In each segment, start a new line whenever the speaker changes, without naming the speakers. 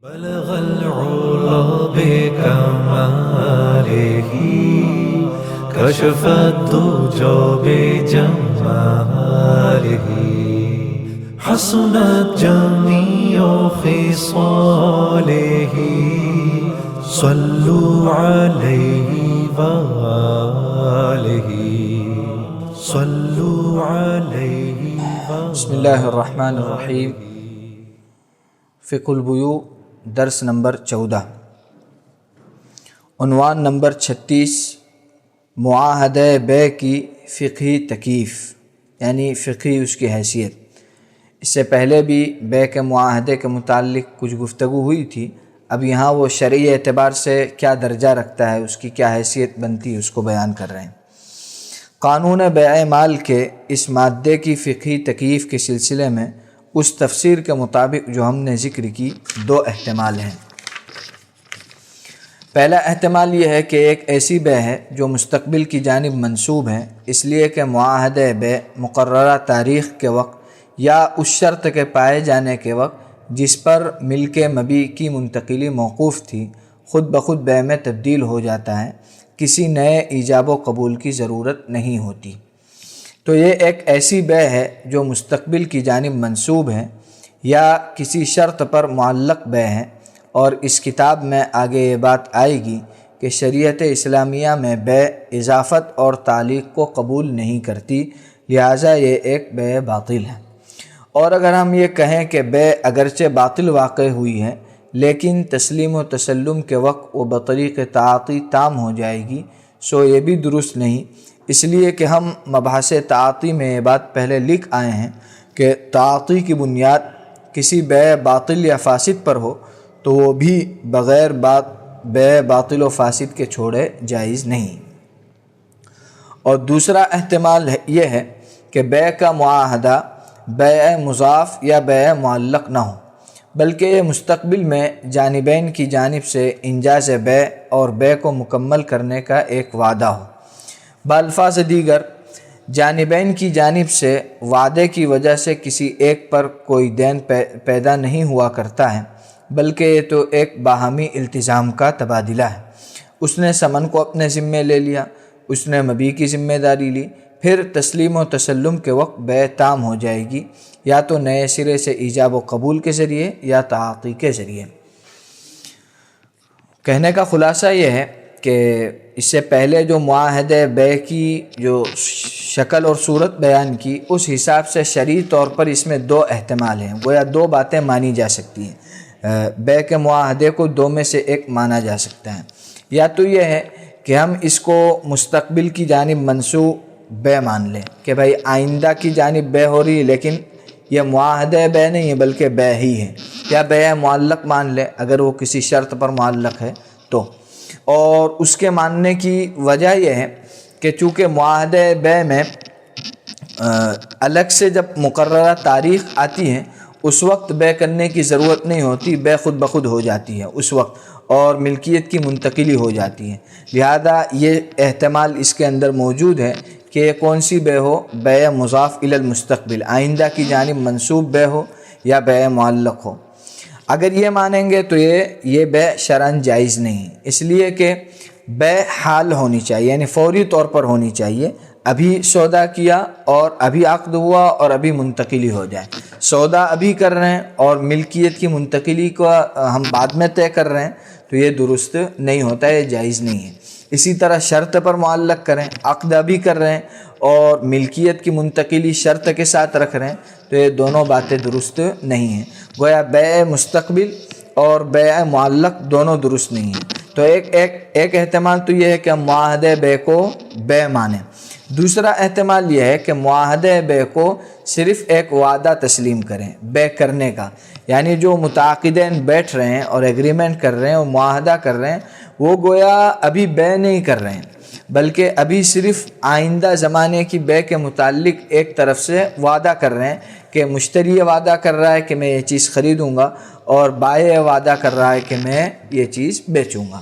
بلغ العلا بكماله كشف الدجى بجماله حسنت جميع خصاله صلوا عليه وآله صلوا عليه
بسم اللہ الرحمن الرحیم فقہ البیوع درس نمبر 14 عنوان نمبر 36 معاہدہ بیع کی فقہی تکیف یعنی فقہی اس کی حیثیت۔ اس سے پہلے بھی بیع کے معاہدے کے متعلق کچھ گفتگو ہوئی تھی، اب یہاں وہ شرعی اعتبار سے کیا درجہ رکھتا ہے، اس کی کیا حیثیت بنتی ہے، اس کو بیان کر رہے ہیں۔ قانون بیع مال کے اس مادے کی فقہی تکیف کے سلسلے میں اس تفسیر کے مطابق جو ہم نے ذکر کی، دو احتمال ہیں۔ پہلا احتمال یہ ہے کہ ایک ایسی بیع ہے جو مستقبل کی جانب منسوب ہے، اس لیے کہ معاہدہ بیع مقررہ تاریخ کے وقت یا اس شرط کے پائے جانے کے وقت جس پر ملک مبیع کی منتقلی موقوف تھی خود بخود بیع میں تبدیل ہو جاتا ہے، کسی نئے ایجاب و قبول کی ضرورت نہیں ہوتی۔ تو یہ ایک ایسی بیع ہے جو مستقبل کی جانب منسوب ہے یا کسی شرط پر معلق بیع ہے، اور اس کتاب میں آگے یہ بات آئے گی کہ شریعت اسلامیہ میں بیع اضافت اور تعلیق کو قبول نہیں کرتی، لہٰذا یہ ایک بیع باطل ہے۔ اور اگر ہم یہ کہیں کہ بیع اگرچہ باطل واقع ہوئی ہے لیکن تسلیم و تسلم کے وقت وہ بطریق تعاطی تام ہو جائے گی، سو یہ بھی درست نہیں، اس لیے کہ ہم مبحث تعاطی میں یہ بات پہلے لکھ آئے ہیں کہ تعاطی کی بنیاد کسی بیع باطل یا فاسد پر ہو تو وہ بھی بغیر بیع باطل و فاسد کے چھوڑے جائز نہیں۔ اور دوسرا احتمال یہ ہے کہ بیع کا معاہدہ بیع مضاف یا بیع معلق نہ ہو، بلکہ یہ مستقبل میں جانبین کی جانب سے انجاز بیع اور بیع کو مکمل کرنے کا ایک وعدہ ہو۔ بالفاظ دیگر، جانبین کی جانب سے وعدے کی وجہ سے کسی ایک پر کوئی دین پیدا نہیں ہوا کرتا ہے، بلکہ یہ تو ایک باہمی التزام کا تبادلہ ہے۔ اس نے ثمن کو اپنے ذمے لے لیا، اس نے مبیع کی ذمہ داری لی، پھر تسلیم و تسلم کے وقت بیع تام ہو جائے گی، یا تو نئے سرے سے ایجاب و قبول کے ذریعے یا تعاطی کے ذریعے۔ کہنے کا خلاصہ یہ ہے کہ اس سے پہلے جو معاہدہ بیع کی جو شکل اور صورت بیان کی، اس حساب سے شرعی طور پر اس میں دو احتمال ہیں، گویا دو باتیں مانی جا سکتی ہیں۔ بیع کے معاہدے کو دو میں سے ایک مانا جا سکتا ہے، یا تو یہ ہے کہ ہم اس کو مستقبل کی جانب منسوب بیع مان لیں کہ بھائی آئندہ کی جانب بیع ہو رہی ہے لیکن یہ معاہدہ بیع نہیں ہے بلکہ بیع ہی ہے، یا بیع معلق مان لیں اگر وہ کسی شرط پر معلق ہے تو۔ اور اس کے ماننے کی وجہ یہ ہے کہ چونکہ معاہدہ بیع میں الگ سے جب مقررہ تاریخ آتی ہے اس وقت بیع کرنے کی ضرورت نہیں ہوتی، بیع خود بخود ہو جاتی ہے اس وقت اور ملکیت کی منتقلی ہو جاتی ہے، لہذا یہ احتمال اس کے اندر موجود ہے کہ یہ کون سی بیع ہو، بیع مضاف الی المستقبل آئندہ کی جانب منسوب بیع ہو یا بیع معلق ہو۔ اگر یہ مانیں گے تو یہ بیع شرعاً جائز نہیں، اس لیے کہ بیع حال ہونی چاہیے، یعنی فوری طور پر ہونی چاہیے، ابھی سودا کیا اور ابھی عقد ہوا اور ابھی منتقلی ہو جائے۔ سودا ابھی کر رہے ہیں اور ملکیت کی منتقلی کو ہم بعد میں طے کر رہے ہیں تو یہ درست نہیں ہوتا، یہ جائز نہیں ہے۔ اسی طرح شرط پر معلق کریں، عقد ابھی کر رہے ہیں اور ملکیت کی منتقلی شرط کے ساتھ رکھ رہے ہیں تو یہ دونوں باتیں درست نہیں ہیں، گویا بیع مستقبل اور بیع معلق دونوں درست نہیں ہیں۔ تو ایک احتمال تو یہ ہے کہ ہم معاہدہ بیع کو بیع مانیں۔ دوسرا احتمال یہ ہے کہ معاہدہ بیع کو صرف ایک وعدہ تسلیم کریں بیع کرنے کا، یعنی جو متعاقدین بیٹھ رہے ہیں اور ایگریمنٹ کر رہے ہیں اور معاہدہ کر رہے ہیں وہ گویا ابھی بیع نہیں کر رہے ہیں بلکہ ابھی صرف آئندہ زمانے کی بیع کے متعلق ایک طرف سے وعدہ کر رہے ہیں کہ مشتری یہ وعدہ کر رہا ہے کہ میں یہ چیز خریدوں گا اور بائع وعدہ کر رہا ہے کہ میں یہ چیز بیچوں گا۔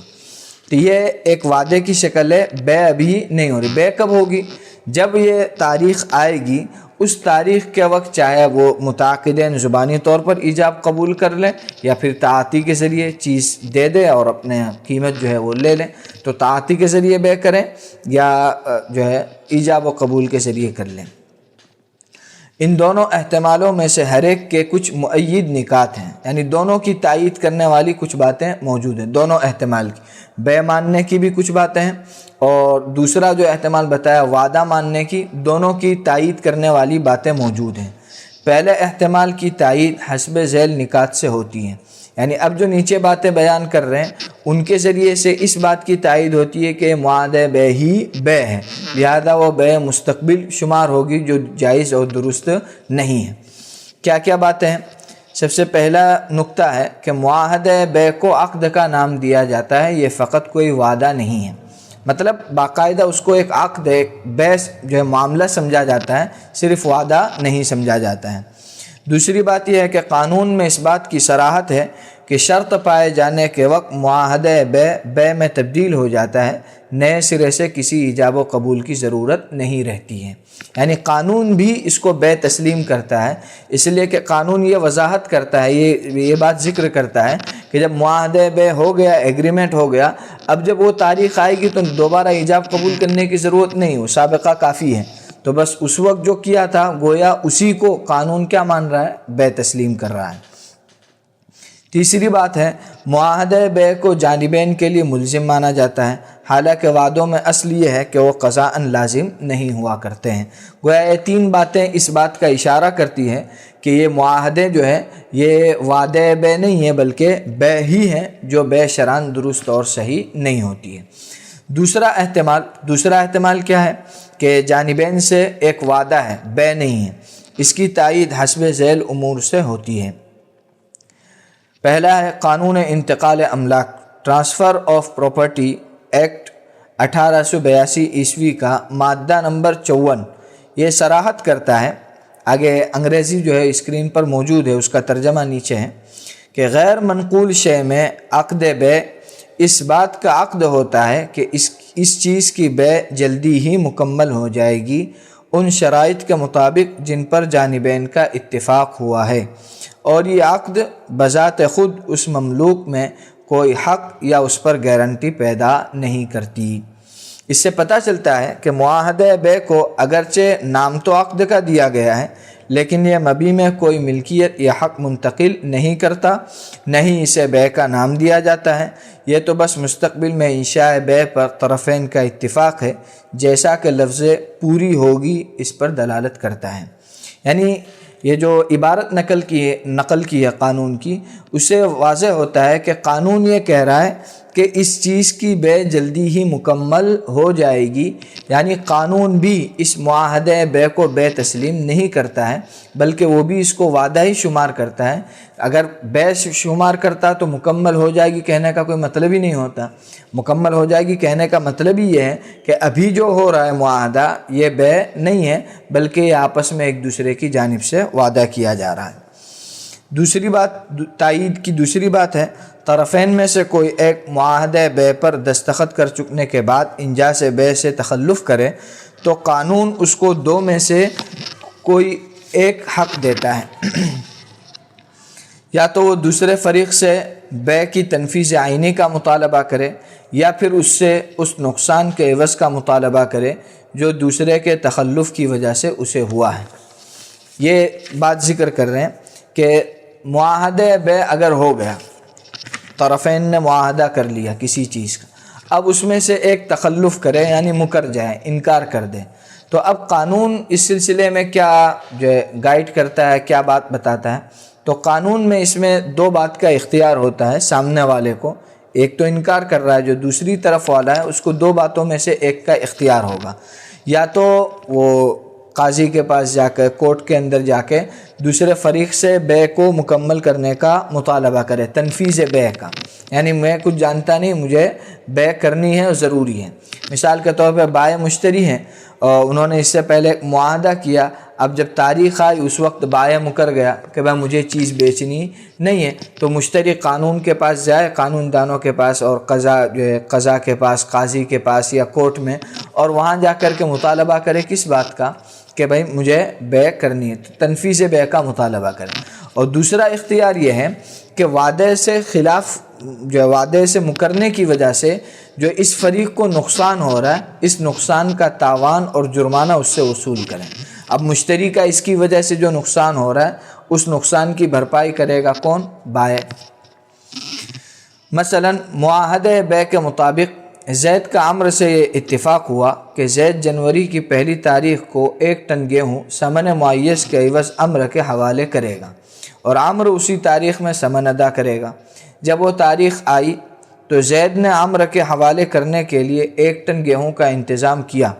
تو یہ ایک وعدے کی شکل ہے، بیع ابھی نہیں ہو رہی۔ بیع کب ہوگی؟ جب یہ تاریخ آئے گی اس تاریخ کے وقت چاہے وہ متعاقدین زبانی طور پر ایجاب قبول کر لیں یا پھر تعاطی کے ذریعے چیز دے دے اور اپنے قیمت جو ہے وہ لے لیں، تو تعاطی کے ذریعے بے کریں یا جو ہے ایجاب و قبول کے ذریعے کر لیں۔ ان دونوں احتمالوں میں سے ہر ایک کے کچھ مؤید نکات ہیں، یعنی دونوں کی تائید کرنے والی کچھ باتیں موجود ہیں، دونوں احتمال کی بے ماننے کی بھی کچھ باتیں ہیں، اور دوسرا جو احتمال بتایا وعدہ ماننے کی، دونوں کی تائید کرنے والی باتیں موجود ہیں۔ پہلے احتمال کی تائید حسب ذیل نکات سے ہوتی ہیں، یعنی اب جو نیچے باتیں بیان کر رہے ہیں ان کے ذریعے سے اس بات کی تائید ہوتی ہے کہ معاہدہ بے ہی بے ہے، لہذا وہ بے مستقبل شمار ہوگی جو جائز اور درست نہیں ہے۔ کیا کیا باتیں ہیں؟ سب سے پہلا نقطہ ہے کہ معاہدہ بے کو عقد کا نام دیا جاتا ہے، یہ فقط کوئی وعدہ نہیں ہے، مطلب باقاعدہ اس کو ایک عقد، ایک بے جو ہے معاملہ سمجھا جاتا ہے، صرف وعدہ نہیں سمجھا جاتا ہے۔ دوسری بات یہ ہے کہ قانون میں اس بات کی صراحت ہے کہ شرط پائے جانے کے وقت معاہدہ بے میں تبدیل ہو جاتا ہے، نئے سرے سے کسی ایجاب و قبول کی ضرورت نہیں رہتی ہے، یعنی قانون بھی اس کو بے تسلیم کرتا ہے، اس لیے کہ قانون یہ وضاحت کرتا ہے، یہ بات ذکر کرتا ہے کہ جب معاہدہ بے ہو گیا، ایگریمنٹ ہو گیا، اب جب وہ تاریخ آئے گی تو دوبارہ ایجاب قبول کرنے کی ضرورت نہیں، وہ سابقہ کافی ہے، تو بس اس وقت جو کیا تھا گویا اسی کو قانون کیا مان رہا ہے؟ بے تسلیم کر رہا ہے۔ تیسری بات ہے معاہدہ بے کو جانبین کے لیے ملزم مانا جاتا ہے، حالانکہ وعدوں میں اصل یہ ہے کہ وہ قضاءً لازم نہیں ہوا کرتے ہیں۔ گویا یہ تین باتیں اس بات کا اشارہ کرتی ہے کہ یہ معاہدے جو ہے یہ وعدہ بے نہیں ہے بلکہ بے ہی ہیں، جو بے شرعاً درست اور صحیح نہیں ہوتی ہے۔ دوسرا احتمال کیا ہے کہ جانبین سے ایک وعدہ ہے، بے نہیں ہے، اس کی تائید حسب ذیل امور سے ہوتی ہے۔ پہلا ہے قانون انتقال املاک، ٹرانسفر آف پراپرٹی ایکٹ 1882 عیسوی کا مادہ نمبر 54، یہ صراحت کرتا ہے، آگے انگریزی جو ہے اسکرین پر موجود ہے، اس کا ترجمہ نیچے ہے، کہ غیر منقول شے میں عقد بے اس بات کا عقد ہوتا ہے کہ اس چیز کی بے جلدی ہی مکمل ہو جائے گی ان شرائط کے مطابق جن پر جانبین کا اتفاق ہوا ہے، اور یہ عقد بذات خود اس مملوک میں کوئی حق یا اس پر گارنٹی پیدا نہیں کرتی۔ اس سے پتہ چلتا ہے کہ معاہدہ بے کو اگرچہ نام تو عقد کا دیا گیا ہے لیکن یہ مبی میں کوئی ملکیت یا حق منتقل نہیں کرتا، نہیں اسے بے کا نام دیا جاتا ہے، یہ تو بس مستقبل میں انشاء بے پر طرفین کا اتفاق ہے، جیسا کہ لفظ پوری ہوگی اس پر دلالت کرتا ہے۔ یعنی یہ جو عبارت نقل کی ہے قانون کی، اس سے واضح ہوتا ہے کہ قانون یہ کہہ رہا ہے کہ اس چیز کی بے جلدی ہی مکمل ہو جائے گی، یعنی قانون بھی اس معاہدہ بے کو بے تسلیم نہیں کرتا ہے بلکہ وہ بھی اس کو وعدہ ہی شمار کرتا ہے۔ اگر بے شمار کرتا تو مکمل ہو جائے گی کہنے کا کوئی مطلب ہی نہیں ہوتا، مکمل ہو جائے گی کہنے کا مطلب ہی یہ ہے کہ ابھی جو ہو رہا ہے معاہدہ یہ بے نہیں ہے بلکہ یہ آپس میں ایک دوسرے کی جانب سے وعدہ کیا جا رہا ہے۔ دوسری بات، تائید کی دوسری بات ہے طرفین میں سے کوئی ایک معاہدہ بے پر دستخط کر چکنے کے بعد انجاز بے سے تخلف کرے تو قانون اس کو دو میں سے کوئی ایک حق دیتا ہے، یا تو وہ دوسرے فریق سے بے کی تنفیذ عینی کا مطالبہ کرے یا پھر اس سے اس نقصان کے عوض کا مطالبہ کرے جو دوسرے کے تخلف کی وجہ سے اسے ہوا ہے۔ یہ بات ذکر کر رہے ہیں کہ معاہدہ بے اگر ہو گیا، طرفین نے معاہدہ کر لیا کسی چیز کا، اب اس میں سے ایک تخلف کرے یعنی مکر جائے، انکار کر دے، تو اب قانون اس سلسلے میں کیا جو ہے گائیڈ کرتا ہے، کیا بات بتاتا ہے؟ تو قانون میں اس میں دو بات کا اختیار ہوتا ہے سامنے والے کو، ایک تو انکار کر رہا ہے، جو دوسری طرف والا ہے اس کو دو باتوں میں سے ایک کا اختیار ہوگا، یا تو وہ قاضی کے پاس جا کے، کورٹ کے اندر جا کے دوسرے فریق سے بے کو مکمل کرنے کا مطالبہ کرے، تنفیذ بے کا، یعنی میں کچھ جانتا نہیں، مجھے بے کرنی ہے اور ضروری ہے۔ مثال کے طور پہ بائع مشتری ہیں اور انہوں نے اس سے پہلے معاہدہ کیا، اب جب تاریخ آئی اس وقت بائع مکر گیا کہ بھائی مجھے چیز بیچنی نہیں ہے، تو مشتری قانون کے پاس جائے، قانون دانوں کے پاس اور قضا کے پاس، قاضی کے پاس یا کورٹ میں، اور وہاں جا کر کے مطالبہ کرے کس بات کا؟ کہ بھائی مجھے بے کرنی ہے، تو تنفیذ بے کا مطالبہ کریں۔ اور دوسرا اختیار یہ ہے کہ وعدے سے خلاف، جو وعدے سے مکرنے کی وجہ سے جو اس فریق کو نقصان ہو رہا ہے، اس نقصان کا تاوان اور جرمانہ اس سے وصول کریں۔ اب مشتری کا اس کی وجہ سے جو نقصان ہو رہا ہے، اس نقصان کی بھرپائی کرے گا کون؟ بائع۔ مثلا معاہدہ بے کے مطابق زید کا عمرو سے یہ اتفاق ہوا کہ زید جنوری کی 1 تاریخ کو 1 ٹن گیہوں ثمن معیز کے عوض عمرو کے حوالے کرے گا، اور عمرو اسی تاریخ میں ثمن ادا کرے گا۔ جب وہ تاریخ آئی تو زید نے عمرو کے حوالے کرنے کے لیے 1 ٹن گیہوں کا انتظام کیا،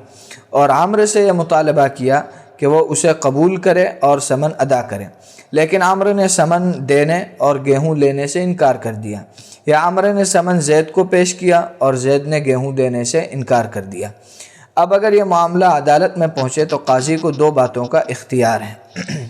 اور عمرو سے یہ مطالبہ کیا کہ وہ اسے قبول کرے اور ثمن ادا کرے، لیکن عمرو نے ثمن دینے اور گیہوں لینے سے انکار کر دیا، یا عمرو نے ثمن زید کو پیش کیا اور زید نے گیہوں دینے سے انکار کر دیا۔ اب اگر یہ معاملہ عدالت میں پہنچے تو قاضی کو 2 باتوں کا اختیار ہے۔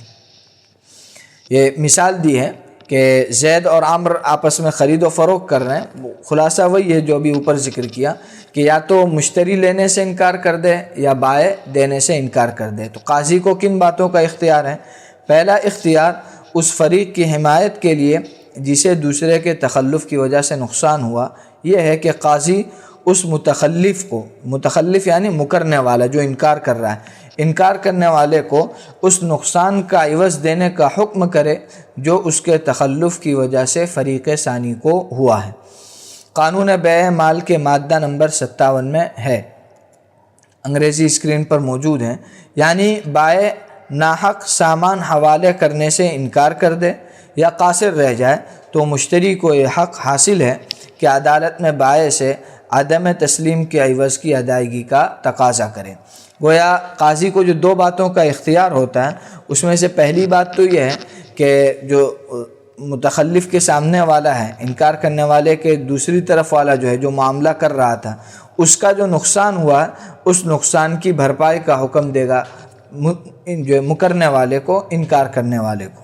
یہ مثال دی ہے کہ زید اور عمرو آپس میں خرید و فروخت کر رہے ہیں، خلاصہ وہی ہے جو ابھی اوپر ذکر کیا کہ یا تو مشتری لینے سے انکار کر دے یا بائع دینے سے انکار کر دے۔ تو قاضی کو کن باتوں کا اختیار ہے؟ پہلا اختیار اس فریق کی حمایت کے لیے جسے دوسرے کے تخلف کی وجہ سے نقصان ہوا، یہ ہے کہ قاضی اس متخلف کو، متخلف یعنی مکرنے والا جو انکار کر رہا ہے، انکار کرنے والے کو اس نقصان کا عوض دینے کا حکم کرے جو اس کے تخلف کی وجہ سے فریق ثانی کو ہوا ہے۔ قانون بیع مال کے مادہ نمبر 57 میں ہے، انگریزی اسکرین پر موجود ہیں، یعنی بائع ناحق سامان حوالے کرنے سے انکار کر دے یا قاصر رہ جائے تو مشتری کو یہ حق حاصل ہے کہ عدالت میں بائع سے عدم تسلیم کے عوض کی ادائیگی کا تقاضا کرے۔ گویا قاضی کو جو 2 باتوں کا اختیار ہوتا ہے، اس میں سے پہلی بات تو یہ ہے کہ جو متخلف کے سامنے والا ہے، انکار کرنے والے کے دوسری طرف والا جو ہے، جو معاملہ کر رہا تھا، اس کا جو نقصان ہوا ہے، اس نقصان کی بھرپائی کا حکم دے گا جو مکرنے والے کو، انکار کرنے والے کو۔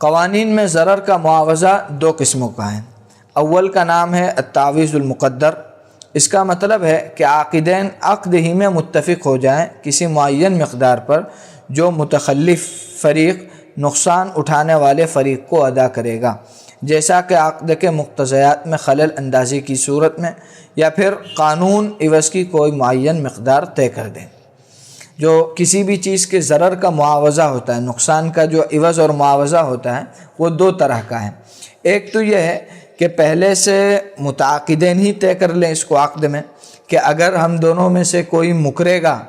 قوانین میں ضرر کا معاوضہ 2 قسموں کا ہے۔ اول کا نام ہے التعویض المقدر۔ اس کا مطلب ہے کہ عاقدین عقد ہی میں متفق ہو جائیں کسی معین مقدار پر جو متخلف فریق نقصان اٹھانے والے فریق کو ادا کرے گا، جیسا کہ عقد کے مقتضیات میں خلل اندازی کی صورت میں، یا پھر قانون عوض کی کوئی معین مقدار طے کر دیں۔ جو کسی بھی چیز کے ضرر کا معاوضہ ہوتا ہے، نقصان کا جو عوض اور معاوضہ ہوتا ہے، وہ 2 طرح کا ہے۔ ایک تو یہ ہے کہ پہلے سے متعاقدین ہی طے کر لیں اس کو عقد میں کہ اگر ہم دونوں میں سے کوئی مکرے گا،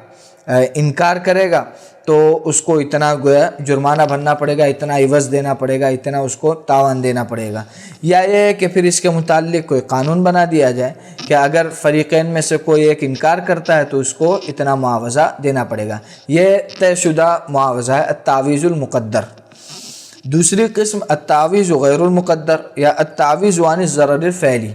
انکار کرے گا، تو اس کو اتنا گویا جرمانہ بھرنا پڑے گا، اتنا عوض دینا پڑے گا، اتنا اس کو تاوان دینا پڑے گا۔ یا یہ ہے کہ پھر اس کے متعلق کوئی قانون بنا دیا جائے کہ اگر فریقین میں سے کوئی ایک انکار کرتا ہے تو اس کو اتنا معاوضہ دینا پڑے گا۔ یہ طے شدہ معاوضہ ہے التعویض المقدر۔ دوسری قسم التعویض غیر المقدر یا التعویض عن الضرر الفعلی۔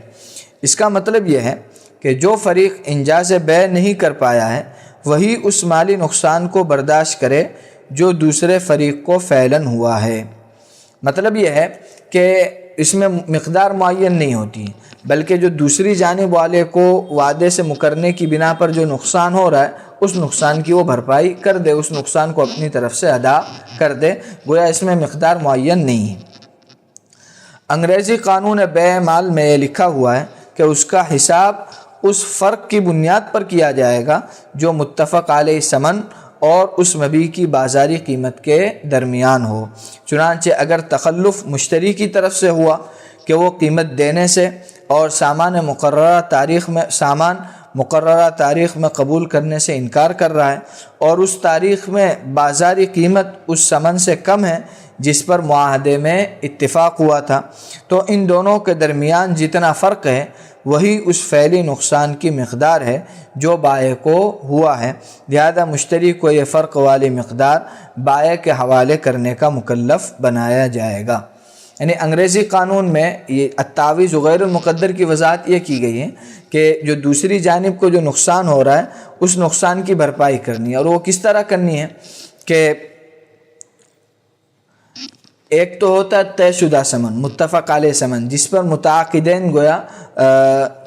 اس کا مطلب یہ ہے کہ جو فریق انجاز بیع نہیں کر پایا ہے وہی اس مالی نقصان کو برداشت کرے جو دوسرے فریق کو فعلاً ہوا ہے۔ مطلب یہ ہے کہ اس میں مقدار معین نہیں ہوتی، بلکہ جو دوسری جانب والے کو وعدے سے مکرنے کی بنا پر جو نقصان ہو رہا ہے، اس نقصان کی وہ بھرپائی کر دے، اس نقصان کو اپنی طرف سے ادا کر دے، گویا اس میں مقدار معین نہیں ہے۔ انگریزی قانون بیع مال میں یہ لکھا ہوا ہے کہ اس کا حساب اس فرق کی بنیاد پر کیا جائے گا جو متفق علیہ ثمن اور اس مبیع کی بازاری قیمت کے درمیان ہو۔ چنانچہ اگر تخلف مشتری کی طرف سے ہوا کہ وہ قیمت دینے سے اور سامان مقررہ تاریخ میں قبول کرنے سے انکار کر رہا ہے، اور اس تاریخ میں بازاری قیمت اس ثمن سے کم ہے جس پر معاہدے میں اتفاق ہوا تھا، تو ان دونوں کے درمیان جتنا فرق ہے وہی اس فعلی نقصان کی مقدار ہے جو بائع کو ہوا ہے، لہذا مشتری کو یہ فرق والی مقدار بائع کے حوالے کرنے کا مکلف بنایا جائے گا۔ یعنی انگریزی قانون میں یہ التعویض غیر المقدر کی وضاحت یہ کی گئی ہے کہ جو دوسری جانب کو جو نقصان ہو رہا ہے اس نقصان کی بھرپائی کرنی ہے، اور وہ کس طرح کرنی ہے کہ ایک تو ہوتا ہے طے شدہ ثمن، متفق علیہ ثمن، جس پر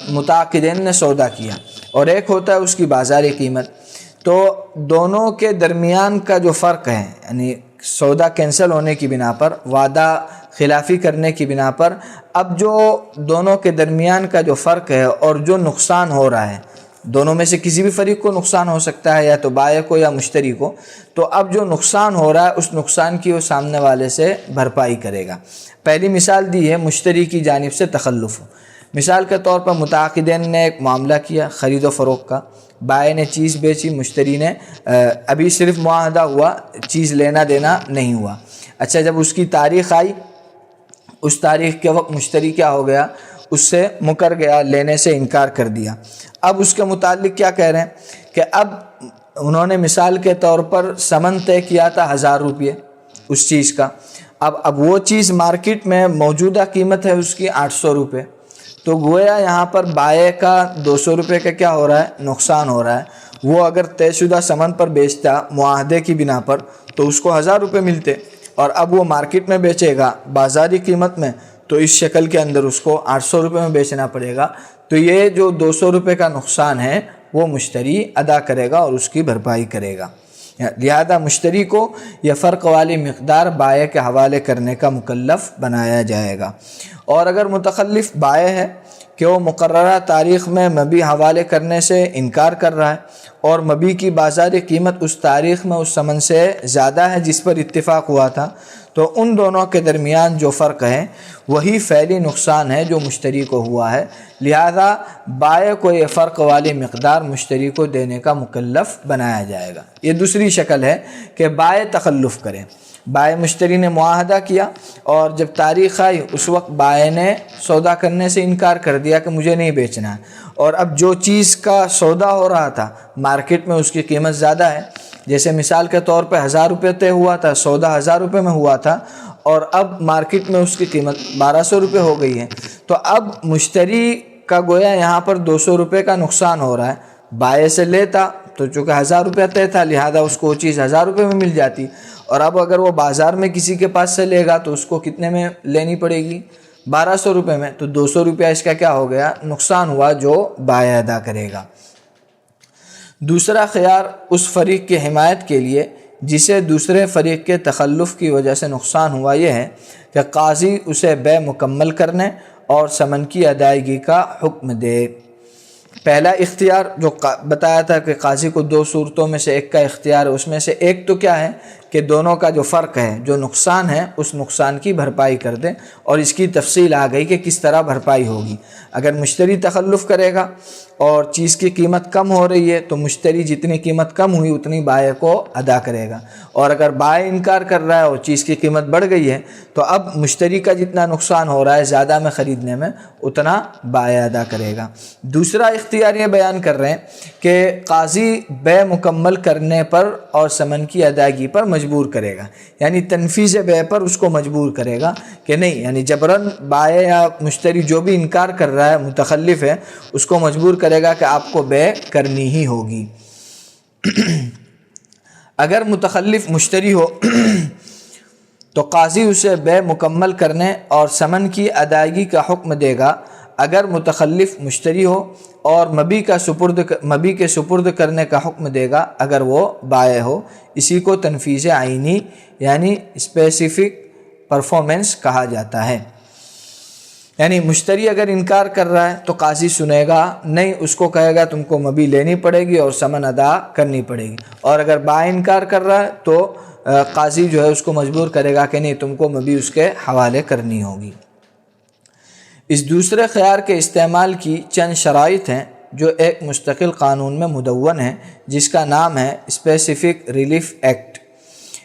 متعاقدین نے سودا کیا، اور ایک ہوتا ہے اس کی بازاری قیمت۔ تو دونوں کے درمیان کا جو فرق ہے، یعنی سودا کینسل ہونے کی بنا پر، وعدہ خلافی کرنے کی بنا پر، اب جو دونوں کے درمیان کا جو فرق ہے اور جو نقصان ہو رہا ہے، دونوں میں سے کسی بھی فریق کو نقصان ہو سکتا ہے، یا تو بائع کو یا مشتری کو، تو اب جو نقصان ہو رہا ہے اس نقصان کی وہ سامنے والے سے بھرپائی کرے گا۔ پہلی مثال دی ہے مشتری کی جانب سے تخلف۔ مثال کے طور پر متعاقدین نے ایک معاملہ کیا خرید و فروخت کا، بائع نے چیز بیچی، مشتری نے ابھی صرف معاہدہ ہوا، چیز لینا دینا نہیں ہوا۔ اچھا، جب اس کی تاریخ آئی، اس تاریخ کے وقت مشتری کیا ہو گیا، اس سے مکر گیا، لینے سے انکار کر دیا۔ اب اس کے متعلق کیا کہہ رہے ہیں کہ اب انہوں نے مثال کے طور پر ثمن طے کیا تھا 1000 روپے اس چیز کا، اب وہ چیز مارکیٹ میں موجودہ قیمت ہے اس کی 800 روپے، تو گویا یہاں پر بائع کا 200 روپے کا کیا ہو رہا ہے، نقصان ہو رہا ہے۔ وہ اگر طے شدہ ثمن پر بیچتا معاہدے کی بنا پر تو اس کو 1000 روپے ملتے، اور اب وہ مارکیٹ میں بیچے گا بازاری قیمت میں تو اس شکل کے اندر اس کو 800 روپے میں بیچنا پڑے گا۔ تو یہ جو 200 روپے کا نقصان ہے وہ مشتری ادا کرے گا اور اس کی بھرپائی کرے گا۔ لہذا مشتری کو یہ فرق والی مقدار بائع کے حوالے کرنے کا مکلف بنایا جائے گا۔ اور اگر متخلف بائع ہے کہ وہ مقررہ تاریخ میں مبیع حوالے کرنے سے انکار کر رہا ہے اور مبیع کی بازاری قیمت اس تاریخ میں اس ثمن سے زیادہ ہے جس پر اتفاق ہوا تھا، تو ان دونوں کے درمیان جو فرق ہے وہی فعلی نقصان ہے جو مشتری کو ہوا ہے، لہذا بائع کو یہ فرق والی مقدار مشتری کو دینے کا مکلف بنایا جائے گا۔ یہ دوسری شکل ہے کہ بائع تخلف کرے۔ بائع مشتری نے معاہدہ کیا اور جب تاریخ آئی اس وقت بائع نے سودا کرنے سے انکار کر دیا کہ مجھے نہیں بیچنا ہے، اور اب جو چیز کا سودا ہو رہا تھا مارکیٹ میں اس کی قیمت زیادہ ہے، جیسے مثال کے طور پہ 1000 روپے طے ہوا تھا، سودا 1000 روپے میں ہوا تھا، اور اب مارکیٹ میں اس کی قیمت 1200 روپے ہو گئی ہے، تو اب مشتری کا گویا یہاں پر 200 روپے کا نقصان ہو رہا ہے۔ بائع سے لیتا تو چونکہ 1000 روپے طے تھا لہذا اس کو وہ چیز 1000 روپے میں مل جاتی، اور اب اگر وہ بازار میں کسی کے پاس سے لے گا تو اس کو کتنے میں لینی پڑے گی، 1200 روپے میں، تو 200 روپیہ اس کا کیا ہو گیا، نقصان ہوا جو بائع ادا کرے گا۔ دوسرا خیار اس فریق کی حمایت کے لیے جسے دوسرے فریق کے تخلف کی وجہ سے نقصان ہوا یہ ہے کہ قاضی اسے بے مکمل کرنے اور ثمن کی ادائیگی کا حکم دے۔ پہلا اختیار جو بتایا تھا کہ قاضی کو 2 صورتوں میں سے ایک کا اختیار ہے، اس میں سے ایک تو کیا ہے کہ دونوں کا جو فرق ہے، جو نقصان ہے، اس نقصان کی بھرپائی کر دیں، اور اس کی تفصیل آ گئی کہ کس طرح بھرپائی ہوگی۔ اگر مشتری تخلف کرے گا اور چیز کی قیمت کم ہو رہی ہے تو مشتری جتنی قیمت کم ہوئی اتنی بائع کو ادا کرے گا، اور اگر بائع انکار کر رہا ہے اور چیز کی قیمت بڑھ گئی ہے تو اب مشتری کا جتنا نقصان ہو رہا ہے زیادہ میں خریدنے میں اتنا بائع ادا کرے گا۔ دوسرا اختیار یہ بیان کر رہے ہیں کہ قاضی بے مکمل کرنے پر اور ثمن کی ادائیگی پر مجبور کرے گا، یعنی تنفیذ بے پر اس کو مجبور کرے گا کہ نہیں، یعنی جبراً بائع یا مشتری جو بھی انکار کر رہا ہے متخلف ہے اس کو مجبور کرے گا کہ آپ کو بے کرنی ہی ہوگی۔ اگر متخلف مشتری ہو تو قاضی اسے بے مکمل کرنے اور ثمن کی ادائیگی کا حکم دے گا۔ اگر متخلف مشتری ہو اور مبیع کے سپرد کرنے کا حکم دے گا اگر وہ بائع ہو، اسی کو تنفیذ عینی یعنی اسپیسیفک پرفارمنس کہا جاتا ہے۔ یعنی مشتری اگر انکار کر رہا ہے تو قاضی سنے گا نہیں، اس کو کہے گا تم کو مبیع لینی پڑے گی اور ثمن ادا کرنی پڑے گی، اور اگر بائع انکار کر رہا ہے تو قاضی جو ہے اس کو مجبور کرے گا کہ نہیں، تم کو مبیع اس کے حوالے کرنی ہوگی۔ اس دوسرے خیار کے استعمال کی چند شرائط ہیں جو ایک مستقل قانون میں مدون ہیں جس کا نام ہے اسپیسیفک ریلیف ایکٹ۔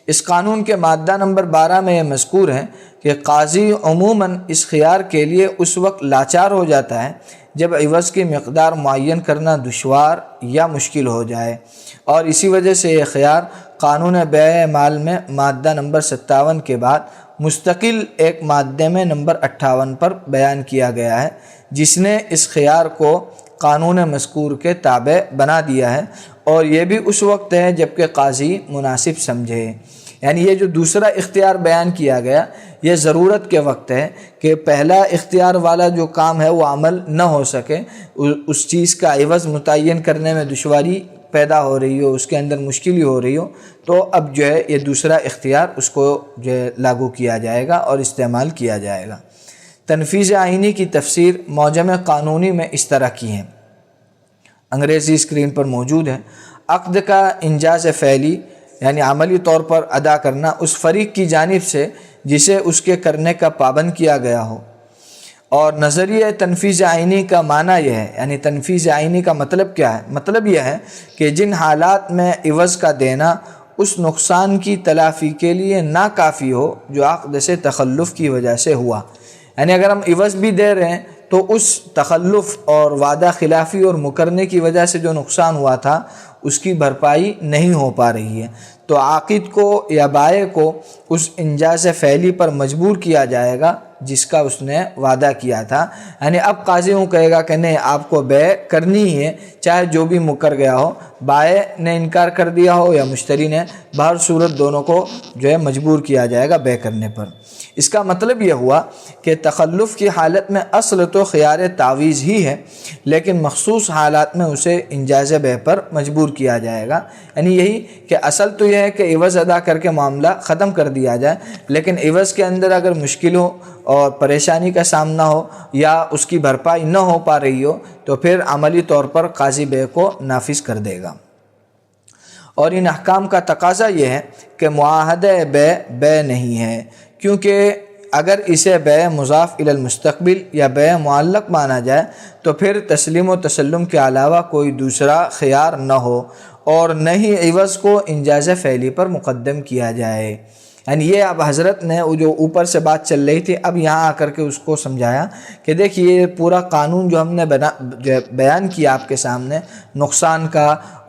اس قانون کے مادہ نمبر 12 میں یہ مذکور ہے کہ قاضی عموماً اس خیار کے لیے اس وقت لاچار ہو جاتا ہے جب عوض کی مقدار معین کرنا دشوار یا مشکل ہو جائے، اور اسی وجہ سے یہ خیار قانون بیع مال میں مادہ نمبر 57 کے بعد مستقل ایک مادے میں نمبر 58 پر بیان کیا گیا ہے، جس نے اس خیار کو قانون مذکور کے تابع بنا دیا ہے، اور یہ بھی اس وقت ہے جب کہ قاضی مناسب سمجھے۔ یعنی یہ جو دوسرا اختیار بیان کیا گیا یہ ضرورت کے وقت ہے کہ پہلا اختیار والا جو کام ہے وہ عمل نہ ہو سکے، اس چیز کا عوض متعین کرنے میں دشواری پیدا ہو رہی ہو، اس کے اندر مشکل ہو رہی ہو، تو اب جو ہے یہ دوسرا اختیار اس کو جو ہے لاگو کیا جائے گا اور استعمال کیا جائے گا۔ تنفیذ آئینی کی تفسیر معجم قانونی میں اس طرح کی ہے، انگریزی اسکرین پر موجود ہے۔ عقد کا انجاز فعلی یعنی عملی طور پر ادا کرنا اس فریق کی جانب سے جسے اس کے کرنے کا پابند کیا گیا ہو۔ اور نظریہ تنفیذ آئینی کا معنی یہ ہے، یعنی تنفیذ آئینی کا مطلب کیا ہے؟ مطلب یہ ہے کہ جن حالات میں عوض کا دینا اس نقصان کی تلافی کے لیے ناکافی ہو جو عقد سے تخلف کی وجہ سے ہوا، یعنی اگر ہم عوض بھی دے رہے ہیں تو اس تخلف اور وعدہ خلافی اور مکرنے کی وجہ سے جو نقصان ہوا تھا اس کی بھرپائی نہیں ہو پا رہی ہے، تو عاقد کو یا بائع کو اس انجاز فعلی پر مجبور کیا جائے گا جس کا اس نے وعدہ کیا تھا۔ یعنی اب قاضی یوں کہے گا کہ نہیں، آپ کو بیع کرنی ہے چاہے جو بھی مکر گیا ہو، بائع نے انکار کر دیا ہو یا مشتری نے، بہر صورت دونوں کو جو ہے مجبور کیا جائے گا بیع کرنے پر۔ اس کا مطلب یہ ہوا کہ تخلف کی حالت میں اصل تو خیار تعویض ہی ہے، لیکن مخصوص حالات میں اسے انجاز بیع پر مجبور کیا جائے گا۔ یعنی یہی کہ اصل تو یہ ہے کہ عوض ادا کر کے معاملہ ختم کر دیا جائے، لیکن عوض کے اندر اگر مشکل ہو اور پریشانی کا سامنا ہو یا اس کی بھرپائی نہ ہو پا رہی ہو تو پھر عملی طور پر قاضی بیع کو نافذ کر دے گا۔ اور ان احکام کا تقاضا یہ ہے کہ معاہدہ بیع نہیں ہے، کیونکہ اگر اسے بیع مضاف الی المستقبل یا بیع معلق مانا جائے تو پھر تسلیم و تسلم کے علاوہ کوئی دوسرا خیار نہ ہو اور نہ ہی عوض کو انجاز فعلی پر مقدم کیا جائے۔ یعنی یہ اب حضرت نے جو اوپر سے بات چل رہی تھی اب یہاں آ کر کے اس کو سمجھایا کہ دیکھیے یہ پورا قانون جو ہم نے بیان کیا آپ کے سامنے، نقصان کا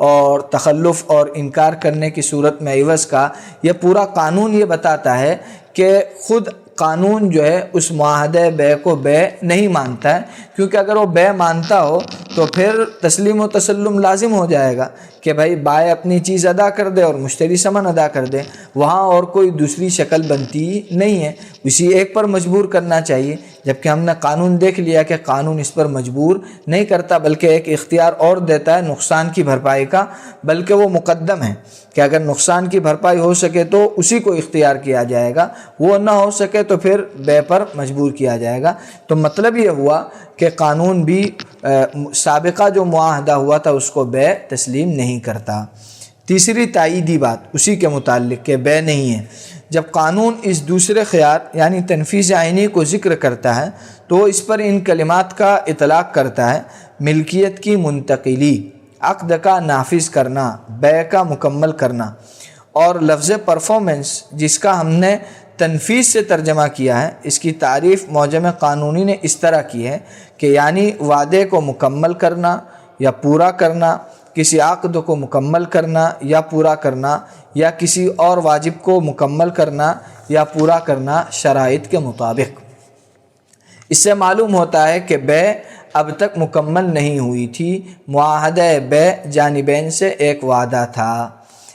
اور تخلف اور انکار کرنے کی صورت میں عوض کا، یہ پورا قانون یہ بتاتا ہے کہ خود قانون جو ہے اس معاہدہ بیع کو بیع نہیں مانتا ہے، کیونکہ اگر وہ بیع مانتا ہو تو پھر تسلیم و تسلم لازم ہو جائے گا کہ بھائی بائع اپنی چیز ادا کر دے اور مشتری ثمن ادا کر دے، وہاں اور کوئی دوسری شکل بنتی نہیں ہے، اسی ایک پر مجبور کرنا چاہیے۔ جبکہ ہم نے قانون دیکھ لیا کہ قانون اس پر مجبور نہیں کرتا بلکہ ایک اختیار اور دیتا ہے نقصان کی بھرپائی کا، بلکہ وہ مقدم ہے کہ اگر نقصان کی بھرپائی ہو سکے تو اسی کو اختیار کیا جائے گا، وہ نہ ہو سکے تو پھر بیع پر مجبور کیا جائے گا۔ تو مطلب یہ ہوا کہ قانون بھی سابقہ جو معاہدہ ہوا تھا اس کو بیع تسلیم نہیں کرتا۔ تیسری تائیدی بات اسی کے متعلق کہ بیع نہیں ہے، جب قانون اس دوسرے خیار یعنی تنفیذ آئینی کو ذکر کرتا ہے تو اس پر ان کلمات کا اطلاق کرتا ہے: ملکیت کی منتقلی، عقد کا نافذ کرنا، بیع کا مکمل کرنا۔ اور لفظ پرفارمنس جس کا ہم نے تنفیذ سے ترجمہ کیا ہے، اس کی تعریف معجم قانونی نے اس طرح کی ہے کہ یعنی وعدے کو مکمل کرنا یا پورا کرنا، کسی عقد کو مکمل کرنا یا پورا کرنا، یا کسی اور واجب کو مکمل کرنا یا پورا کرنا شرائط کے مطابق۔ اس سے معلوم ہوتا ہے کہ بیع اب تک مکمل نہیں ہوئی تھی، معاہدہ بیع جانبین سے ایک وعدہ تھا۔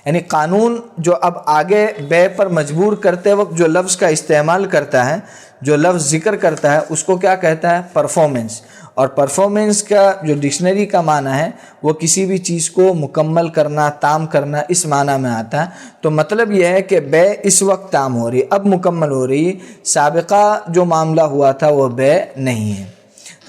یعنی قانون جو اب آگے بیع پر مجبور کرتے وقت جو لفظ کا استعمال کرتا ہے، جو لفظ ذکر کرتا ہے، اس کو کیا کہتا ہے؟ پرفارمنس۔ اور پرفارمنس کا جو ڈکشنری کا معنی ہے وہ کسی بھی چیز کو مکمل کرنا، تام کرنا، اس معنی میں آتا ہے۔ تو مطلب یہ ہے کہ بیع اس وقت تام ہو رہی، اب مکمل ہو رہی، سابقہ جو معاملہ ہوا تھا وہ بیع نہیں ہے۔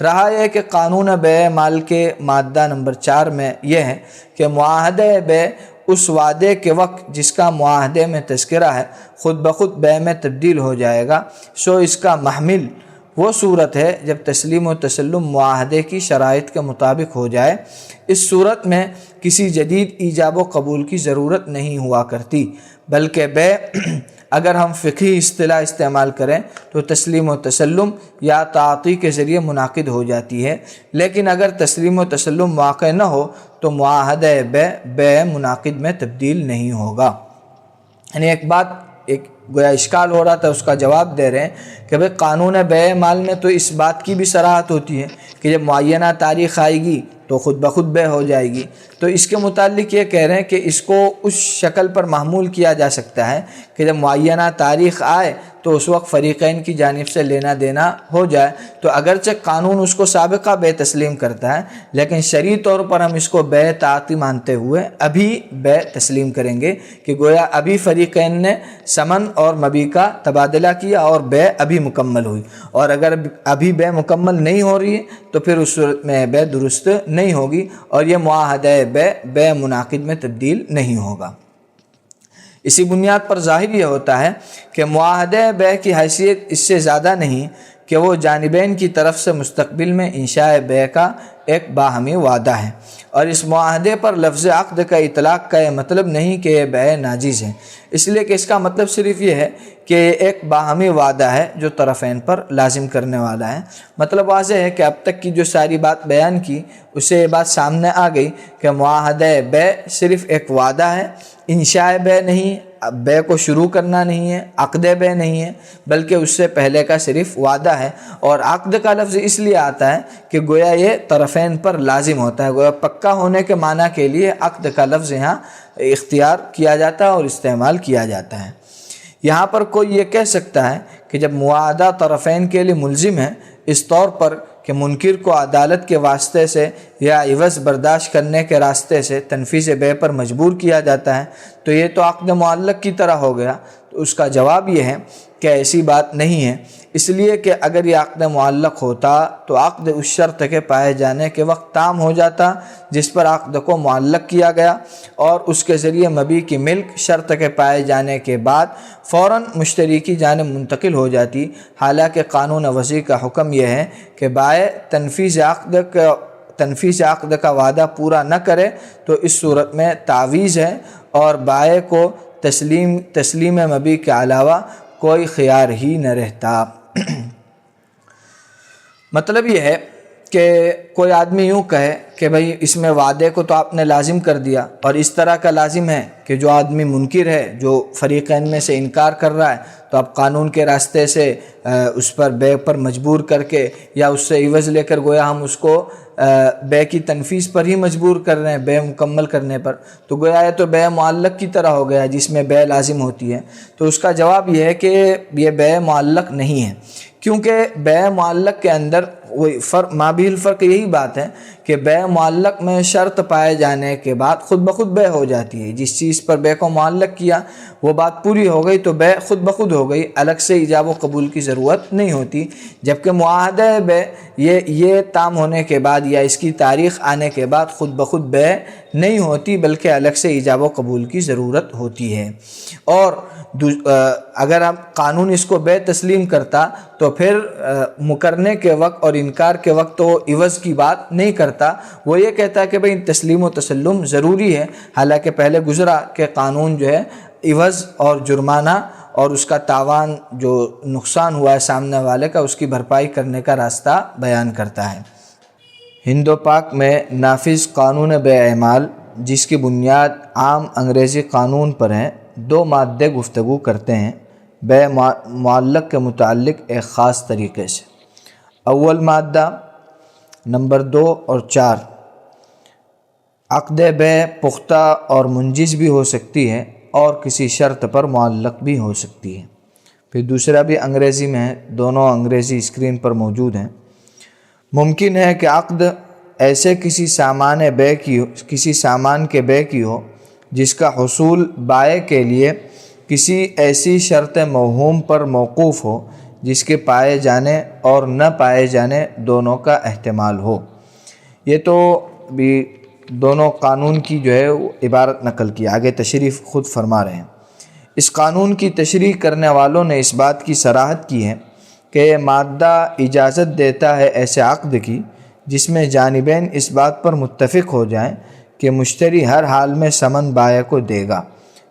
رہا یہ کہ قانون بیع مال کے مادہ نمبر 4 میں یہ ہے کہ معاہدہ بیع اس وعدے کے وقت جس کا معاہدے میں تذکرہ ہے خود بخود بیع میں تبدیل ہو جائے گا، سو اس کا محمل وہ صورت ہے جب تسلیم و تسلم معاہدے کی شرائط کے مطابق ہو جائے۔ اس صورت میں کسی جدید ایجاب و قبول کی ضرورت نہیں ہوا کرتی، بلکہ بیع اگر ہم فقہی اصطلاح استعمال کریں تو تسلیم و تسلم یا تعاطی کے ذریعے منعقد ہو جاتی ہے، لیکن اگر تسلیم و تسلم واقع نہ ہو تو معاہدہ بیع منعقد میں تبدیل نہیں ہوگا۔ یعنی ایک بات ایک گویا اشکال ہو رہا تھا، اس کا جواب دے رہے ہیں کہ بھئی قانون بیع مال میں تو اس بات کی بھی صراحت ہوتی ہے کہ جب معینہ تاریخ آئے گی تو خود بخود بیع ہو جائے گی، تو اس کے متعلق یہ کہہ رہے ہیں کہ اس کو اس شکل پر محمول کیا جا سکتا ہے کہ جب معینہ تاریخ آئے تو اس وقت فریقین کی جانب سے لینا دینا ہو جائے تو اگرچہ قانون اس کو سابقہ بے تسلیم کرتا ہے لیکن شرعی طور پر ہم اس کو بے تعاطی مانتے ہوئے ابھی بے تسلیم کریں گے کہ گویا ابھی فریقین نے ثمن اور مبیع کا تبادلہ کیا اور بے ابھی مکمل ہوئی، اور اگر ابھی بے مکمل نہیں ہو رہی ہے تو پھر اس صورت میں بے درست نہیں ہوگی اور یہ معاہدہ بے منعقد میں تبدیل نہیں ہوگا۔ اسی بنیاد پر ظاہر یہ ہوتا ہے کہ معاہدہ بے کی حیثیت اس سے زیادہ نہیں کہ وہ جانبین کی طرف سے مستقبل میں انشاء بے کا ایک باہمی وعدہ ہے، اور اس معاہدے پر لفظ عقد کا اطلاق کا یہ مطلب نہیں کہ یہ بے ناجیز ہے، اس لیے کہ اس کا مطلب صرف یہ ہے کہ ایک باہمی وعدہ ہے جو طرفین پر لازم کرنے والا ہے۔ مطلب واضح ہے کہ اب تک کی جو ساری بات بیان کی اس سے یہ بات سامنے آ گئی کہ معاہدہ بے صرف ایک وعدہ ہے، انشاء بے نہیں، بے کو شروع کرنا نہیں ہے، عقد بے نہیں ہے، بلکہ اس سے پہلے کا صرف وعدہ ہے، اور عقد کا لفظ اس لیے آتا ہے کہ گویا یہ طرفین پر لازم ہوتا ہے، گویا پکا ہونے کے معنی کے لیے عقد کا لفظ یہاں اختیار کیا جاتا ہے اور استعمال کیا جاتا ہے۔ یہاں پر کوئی یہ کہہ سکتا ہے کہ جب معاہدہ طرفین کے لیے ملزم ہے اس طور پر کہ منکر کو عدالت کے واسطے سے یا عوض برداشت کرنے کے راستے سے تنفیذ بے پر مجبور کیا جاتا ہے تو یہ تو عقد معلق کی طرح ہو گیا، تو اس کا جواب یہ ہے کہ ایسی بات نہیں ہے، اس لیے کہ اگر یہ عقد معلق ہوتا تو عقد اس شرط کے پائے جانے کے وقت تام ہو جاتا جس پر عقد کو معلق کیا گیا، اور اس کے ذریعے مبیع کی ملک شرط کے پائے جانے کے بعد فوراً مشتری کی جانب منتقل ہو جاتی، حالانکہ قانون وضعی کا حکم یہ ہے کہ بائع تنفیذ عقد کا وعدہ پورا نہ کرے تو اس صورت میں تعویض ہے اور بائع کو تسلیم مبیع کے علاوہ کوئی خیار ہی نہ رہتا۔ مطلب یہ ہے کہ کوئی آدمی یوں کہے کہ بھئی اس میں وعدے کو تو آپ نے لازم کر دیا، اور اس طرح کا لازم ہے کہ جو آدمی منکر ہے، جو فریقین میں سے انکار کر رہا ہے، تو اب قانون کے راستے سے اس پر بے پر مجبور کر کے یا اس سے عوض لے کر گویا ہم اس کو بے کی تنفیذ پر ہی مجبور کر رہے ہیں بے مکمل کرنے پر، تو گویا یہ تو بے معلق کی طرح ہو گیا جس میں بے لازم ہوتی ہے۔ تو اس کا جواب یہ ہے کہ یہ بے معلق نہیں ہے، کیونکہ بے معلق کے اندر وہی فرق مابیل الفرق یہی بات ہے کہ بے معلق میں شرط پائے جانے کے بعد خود بخود بے ہو جاتی ہے، جس چیز پر بے کو معلق کیا وہ بات پوری ہو گئی تو بے خود بخود ہو گئی، الگ سے ایجاب و قبول کی ضرورت نہیں ہوتی، جبکہ معاہدہ بے یہ تام ہونے کے بعد یا اس کی تاریخ آنے کے بعد خود بخود بے نہیں ہوتی بلکہ الگ سے ایجاب و قبول کی ضرورت ہوتی ہے۔ اور اگر ہم قانون اس کو بے تسلیم کرتا تو پھر مکرنے کے وقت اور انکار کے وقت تو عوض کی بات نہیں کرتا، وہ یہ کہتا کہ بھئی تسلیم و تسلم ضروری ہے، حالانکہ پہلے گزرا کہ قانون جو ہے عوض اور جرمانہ اور اس کا تاوان جو نقصان ہوا ہے سامنے والے کا اس کی بھرپائی کرنے کا راستہ بیان کرتا ہے۔ ہند و پاک میں نافذ قانون بے اعمال جس کی بنیاد عام انگریزی قانون پر ہے، 2 مادے گفتگو کرتے ہیں بے معلق کے متعلق ایک خاص طریقے سے۔ اول مادہ نمبر 2 اور 4، عقد بے پختہ اور منجز بھی ہو سکتی ہے اور کسی شرط پر معلق بھی ہو سکتی ہے۔ پھر دوسرا بھی انگریزی میں ہے، دونوں انگریزی اسکرین پر موجود ہیں۔ ممکن ہے کہ عقد ایسے کسی سامان کے بے کی ہو جس کا حصول بائع کے لیے کسی ایسی شرط موہوم پر موقوف ہو جس کے پائے جانے اور نہ پائے جانے دونوں کا احتمال ہو۔ یہ تو بھی دونوں قانون کی جو ہے عبارت نقل کی، آگے تشریح خود فرما رہے ہیں۔ اس قانون کی تشریح کرنے والوں نے اس بات کی صراحت کی ہے کہ یہ مادہ اجازت دیتا ہے ایسے عقد کی جس میں جانبین اس بات پر متفق ہو جائیں کہ مشتری ہر حال میں ثمن بائع کو دے گا،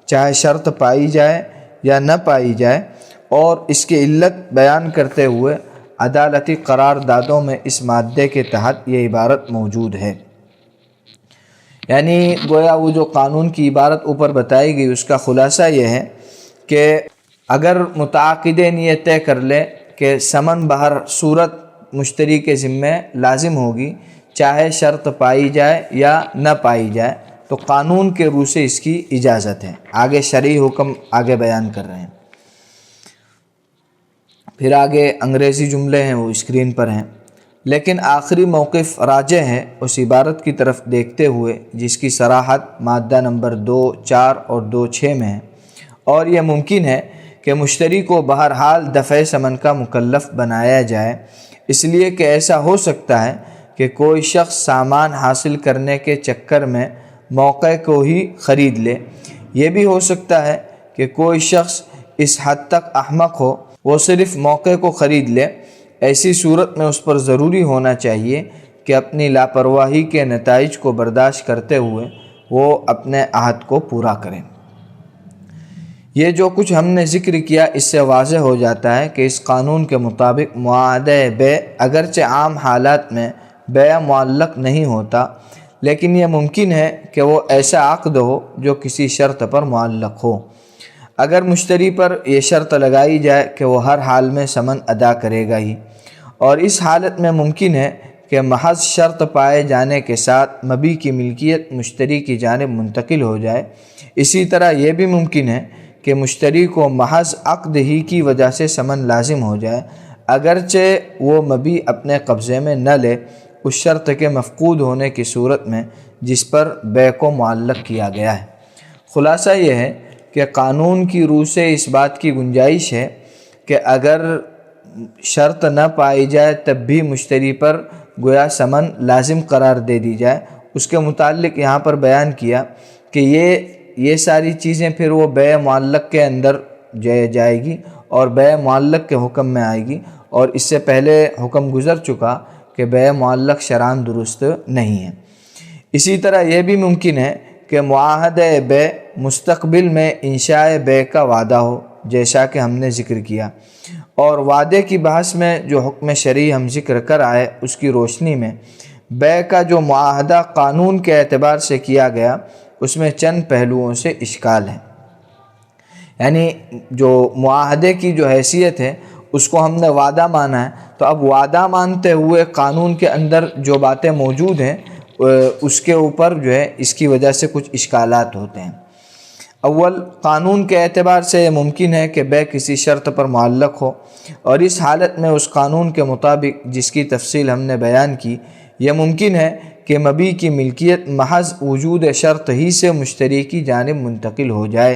چاہے شرط پائی جائے یا نہ پائی جائے، اور اس کی علت بیان کرتے ہوئے عدالتی قراردادوں میں اس مادے کے تحت یہ عبارت موجود ہے۔ یعنی گویا وہ جو قانون کی عبارت اوپر بتائی گئی اس کا خلاصہ یہ ہے کہ اگر متعاقدین یہ طے کر لے کہ ثمن بہر صورت مشتری کے ذمے لازم ہوگی، چاہے شرط پائی جائے یا نہ پائی جائے، تو قانون کے روح سے اس کی اجازت ہے۔ آگے شرعی حکم آگے بیان کر رہے ہیں۔ پھر آگے انگریزی جملے ہیں وہ اسکرین پر ہیں، لیکن آخری موقف راجح ہے اس عبارت کی طرف دیکھتے ہوئے جس کی صراحت مادہ نمبر 2.4 اور 2.6 میں ہے، اور یہ ممکن ہے کہ مشتری کو بہرحال دفع ثمن کا مکلف بنایا جائے، اس لیے کہ ایسا ہو سکتا ہے کہ کوئی شخص سامان حاصل کرنے کے چکر میں موقع کو ہی خرید لے۔ یہ بھی ہو سکتا ہے کہ کوئی شخص اس حد تک احمق ہو وہ صرف موقع کو خرید لے۔ ایسی صورت میں اس پر ضروری ہونا چاہیے کہ اپنی لاپرواہی کے نتائج کو برداشت کرتے ہوئے وہ اپنے عہد کو پورا کریں۔ یہ جو کچھ ہم نے ذکر کیا اس سے واضح ہو جاتا ہے کہ اس قانون کے مطابق معاہدہ بیع اگرچہ عام حالات میں بیع معلق نہیں ہوتا، لیکن یہ ممکن ہے کہ وہ ایسا عقد ہو جو کسی شرط پر معلق ہو۔ اگر مشتری پر یہ شرط لگائی جائے کہ وہ ہر حال میں ثمن ادا کرے گا ہی، اور اس حالت میں ممکن ہے کہ محض شرط پائے جانے کے ساتھ مبیع کی ملکیت مشتری کی جانب منتقل ہو جائے۔ اسی طرح یہ بھی ممکن ہے کہ مشتری کو محض عقد ہی کی وجہ سے ثمن لازم ہو جائے، اگرچہ وہ مبیع اپنے قبضے میں نہ لے، اس شرط کے مفقود ہونے کی صورت میں جس پر بیع کو معلق کیا گیا ہے۔ خلاصہ یہ ہے کہ قانون کی روح سے اس بات کی گنجائش ہے کہ اگر شرط نہ پائی جائے تب بھی مشتری پر گویا ثمن لازم قرار دے دی جائے۔ اس کے متعلق یہاں پر بیان کیا کہ یہ ساری چیزیں پھر وہ بیع معلق کے اندر جائے گی اور بیع معلق کے حکم میں آئے گی، اور اس سے پہلے حکم گزر چکا کہ بیع معلق شرعاً درست نہیں ہے۔ اسی طرح یہ بھی ممکن ہے کہ معاہدہ بیع مستقبل میں انشاء بیع کا وعدہ ہو، جیسا کہ ہم نے ذکر کیا، اور وعدے کی بحث میں جو حکم شرعی ہم ذکر کر آئے اس کی روشنی میں بیع کا جو معاہدہ قانون کے اعتبار سے کیا گیا اس میں چند پہلوؤں سے اشکال ہے۔ یعنی جو معاہدے کی جو حیثیت ہے اس کو ہم نے وعدہ مانا ہے، تو اب وعدہ مانتے ہوئے قانون کے اندر جو باتیں موجود ہیں اس کے اوپر جو ہے اس کی وجہ سے کچھ اشکالات ہوتے ہیں۔ اول، قانون کے اعتبار سے یہ ممکن ہے کہ بیع کسی شرط پر معلق ہو، اور اس حالت میں اس قانون کے مطابق جس کی تفصیل ہم نے بیان کی، یہ ممکن ہے کہ مبیع کی ملکیت محض وجود شرط ہی سے مشتری کی جانب منتقل ہو جائے۔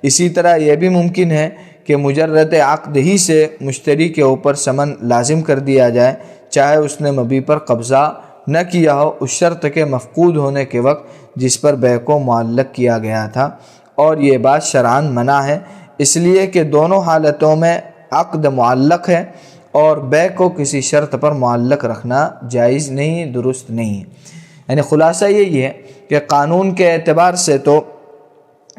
اسی طرح یہ بھی ممکن ہے کہ مجرد عقد ہی سے مشتری کے اوپر ثمن لازم کر دیا جائے، چاہے اس نے مبیع پر قبضہ نہ کیا ہو اس شرط کے مفقود ہونے کے وقت جس پر بیع کو معلق کیا گیا تھا، اور یہ بات شرعاً منع ہے، اس لیے کہ دونوں حالتوں میں عقد معلق ہے اور بیع کو کسی شرط پر معلق رکھنا جائز نہیں، درست نہیں۔ یعنی خلاصہ یہی ہے کہ قانون کے اعتبار سے تو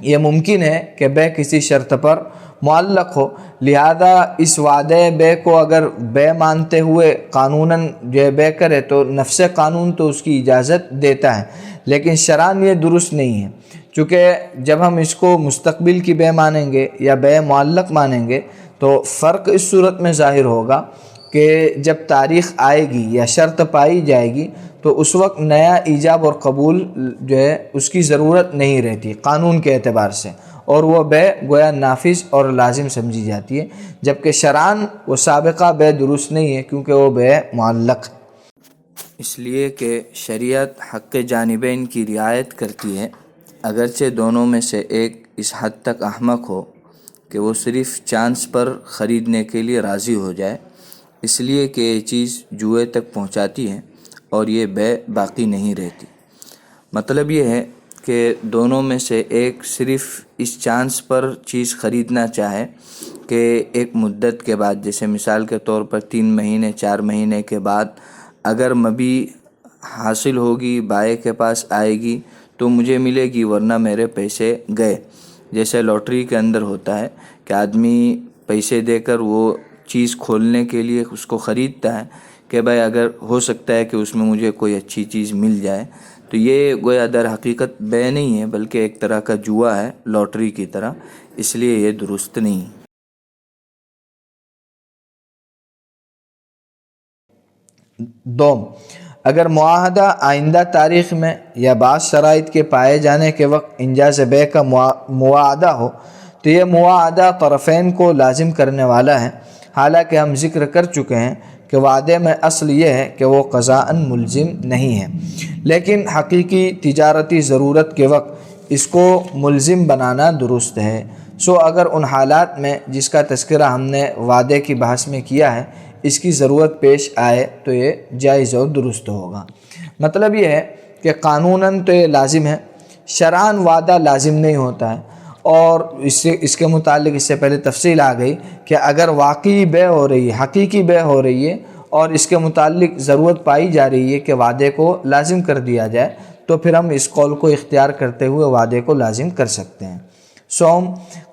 یہ ممکن ہے کہ بیع کسی شرط پر معلق ہو، لہذا اس وعدے بیع کو اگر بیع مانتے ہوئے قانوناً جو بیع کرے تو نفس قانون تو اس کی اجازت دیتا ہے، لیکن شرعاً یہ درست نہیں ہے، چونکہ جب ہم اس کو مستقبل کی بیع مانیں گے یا بیع معلق مانیں گے تو فرق اس صورت میں ظاہر ہوگا کہ جب تاریخ آئے گی یا شرط پائی جائے گی تو اس وقت نیا ایجاب اور قبول جو ہے اس کی ضرورت نہیں رہتی قانون کے اعتبار سے، اور وہ بیع گویا نافذ اور لازم سمجھی جاتی ہے، جبکہ شرعاً وہ سابقہ بیع درست نہیں ہے کیونکہ وہ بیع معلق ہے۔ اس لیے کہ شریعت حق جانبین کی رعایت کرتی ہے، اگرچہ دونوں میں سے ایک اس حد تک احمق ہو کہ وہ صرف چانس پر خریدنے کے لیے راضی ہو جائے، اس لیے کہ یہ چیز جوئے تک پہنچاتی ہے اور یہ بیع باقی نہیں رہتی۔ مطلب یہ ہے کہ دونوں میں سے ایک صرف اس چانس پر چیز خریدنا چاہے کہ ایک مدت کے بعد، جیسے مثال کے طور پر 3 مہینے 4 مہینے کے بعد اگر مبیع حاصل ہوگی، بائع کے پاس آئے گی تو مجھے ملے گی، ورنہ میرے پیسے گئے۔ جیسے لاٹری کے اندر ہوتا ہے کہ آدمی پیسے دے کر وہ چیز کھولنے کے لیے اس کو خریدتا ہے کہ بھائی اگر ہو سکتا ہے کہ اس میں مجھے کوئی اچھی چیز مل جائے، تو یہ گویا در حقیقت بیع نہیں ہے بلکہ ایک طرح کا جوا ہے لاٹری کی طرح، اس لیے یہ درست نہیں۔ دوم، اگر معاہدہ آئندہ تاریخ میں یا بعض شرائط کے پائے جانے کے وقت انجاز بیع کا مواعدہ ہو تو یہ مواعدہ طرفین کو لازم کرنے والا ہے، حالانکہ ہم ذکر کر چکے ہیں کہ وعدے میں اصل یہ ہے کہ وہ قضاءً ملزم نہیں ہے، لیکن حقیقی تجارتی ضرورت کے وقت اس کو ملزم بنانا درست ہے۔ اگر ان حالات میں جس کا تذکرہ ہم نے وعدے کی بحث میں کیا ہے اس کی ضرورت پیش آئے تو یہ جائز اور درست ہوگا۔ مطلب یہ ہے کہ قانوناً تو یہ لازم ہے، شرعاً وعدہ لازم نہیں ہوتا ہے، اور اس کے متعلق اس سے پہلے تفصیل آ گئی کہ اگر واقعی بے ہو رہی ہے، حقیقی بے ہو رہی ہے اور اس کے متعلق ضرورت پائی جا رہی ہے کہ وعدے کو لازم کر دیا جائے تو پھر ہم اس قول کو اختیار کرتے ہوئے وعدے کو لازم کر سکتے ہیں۔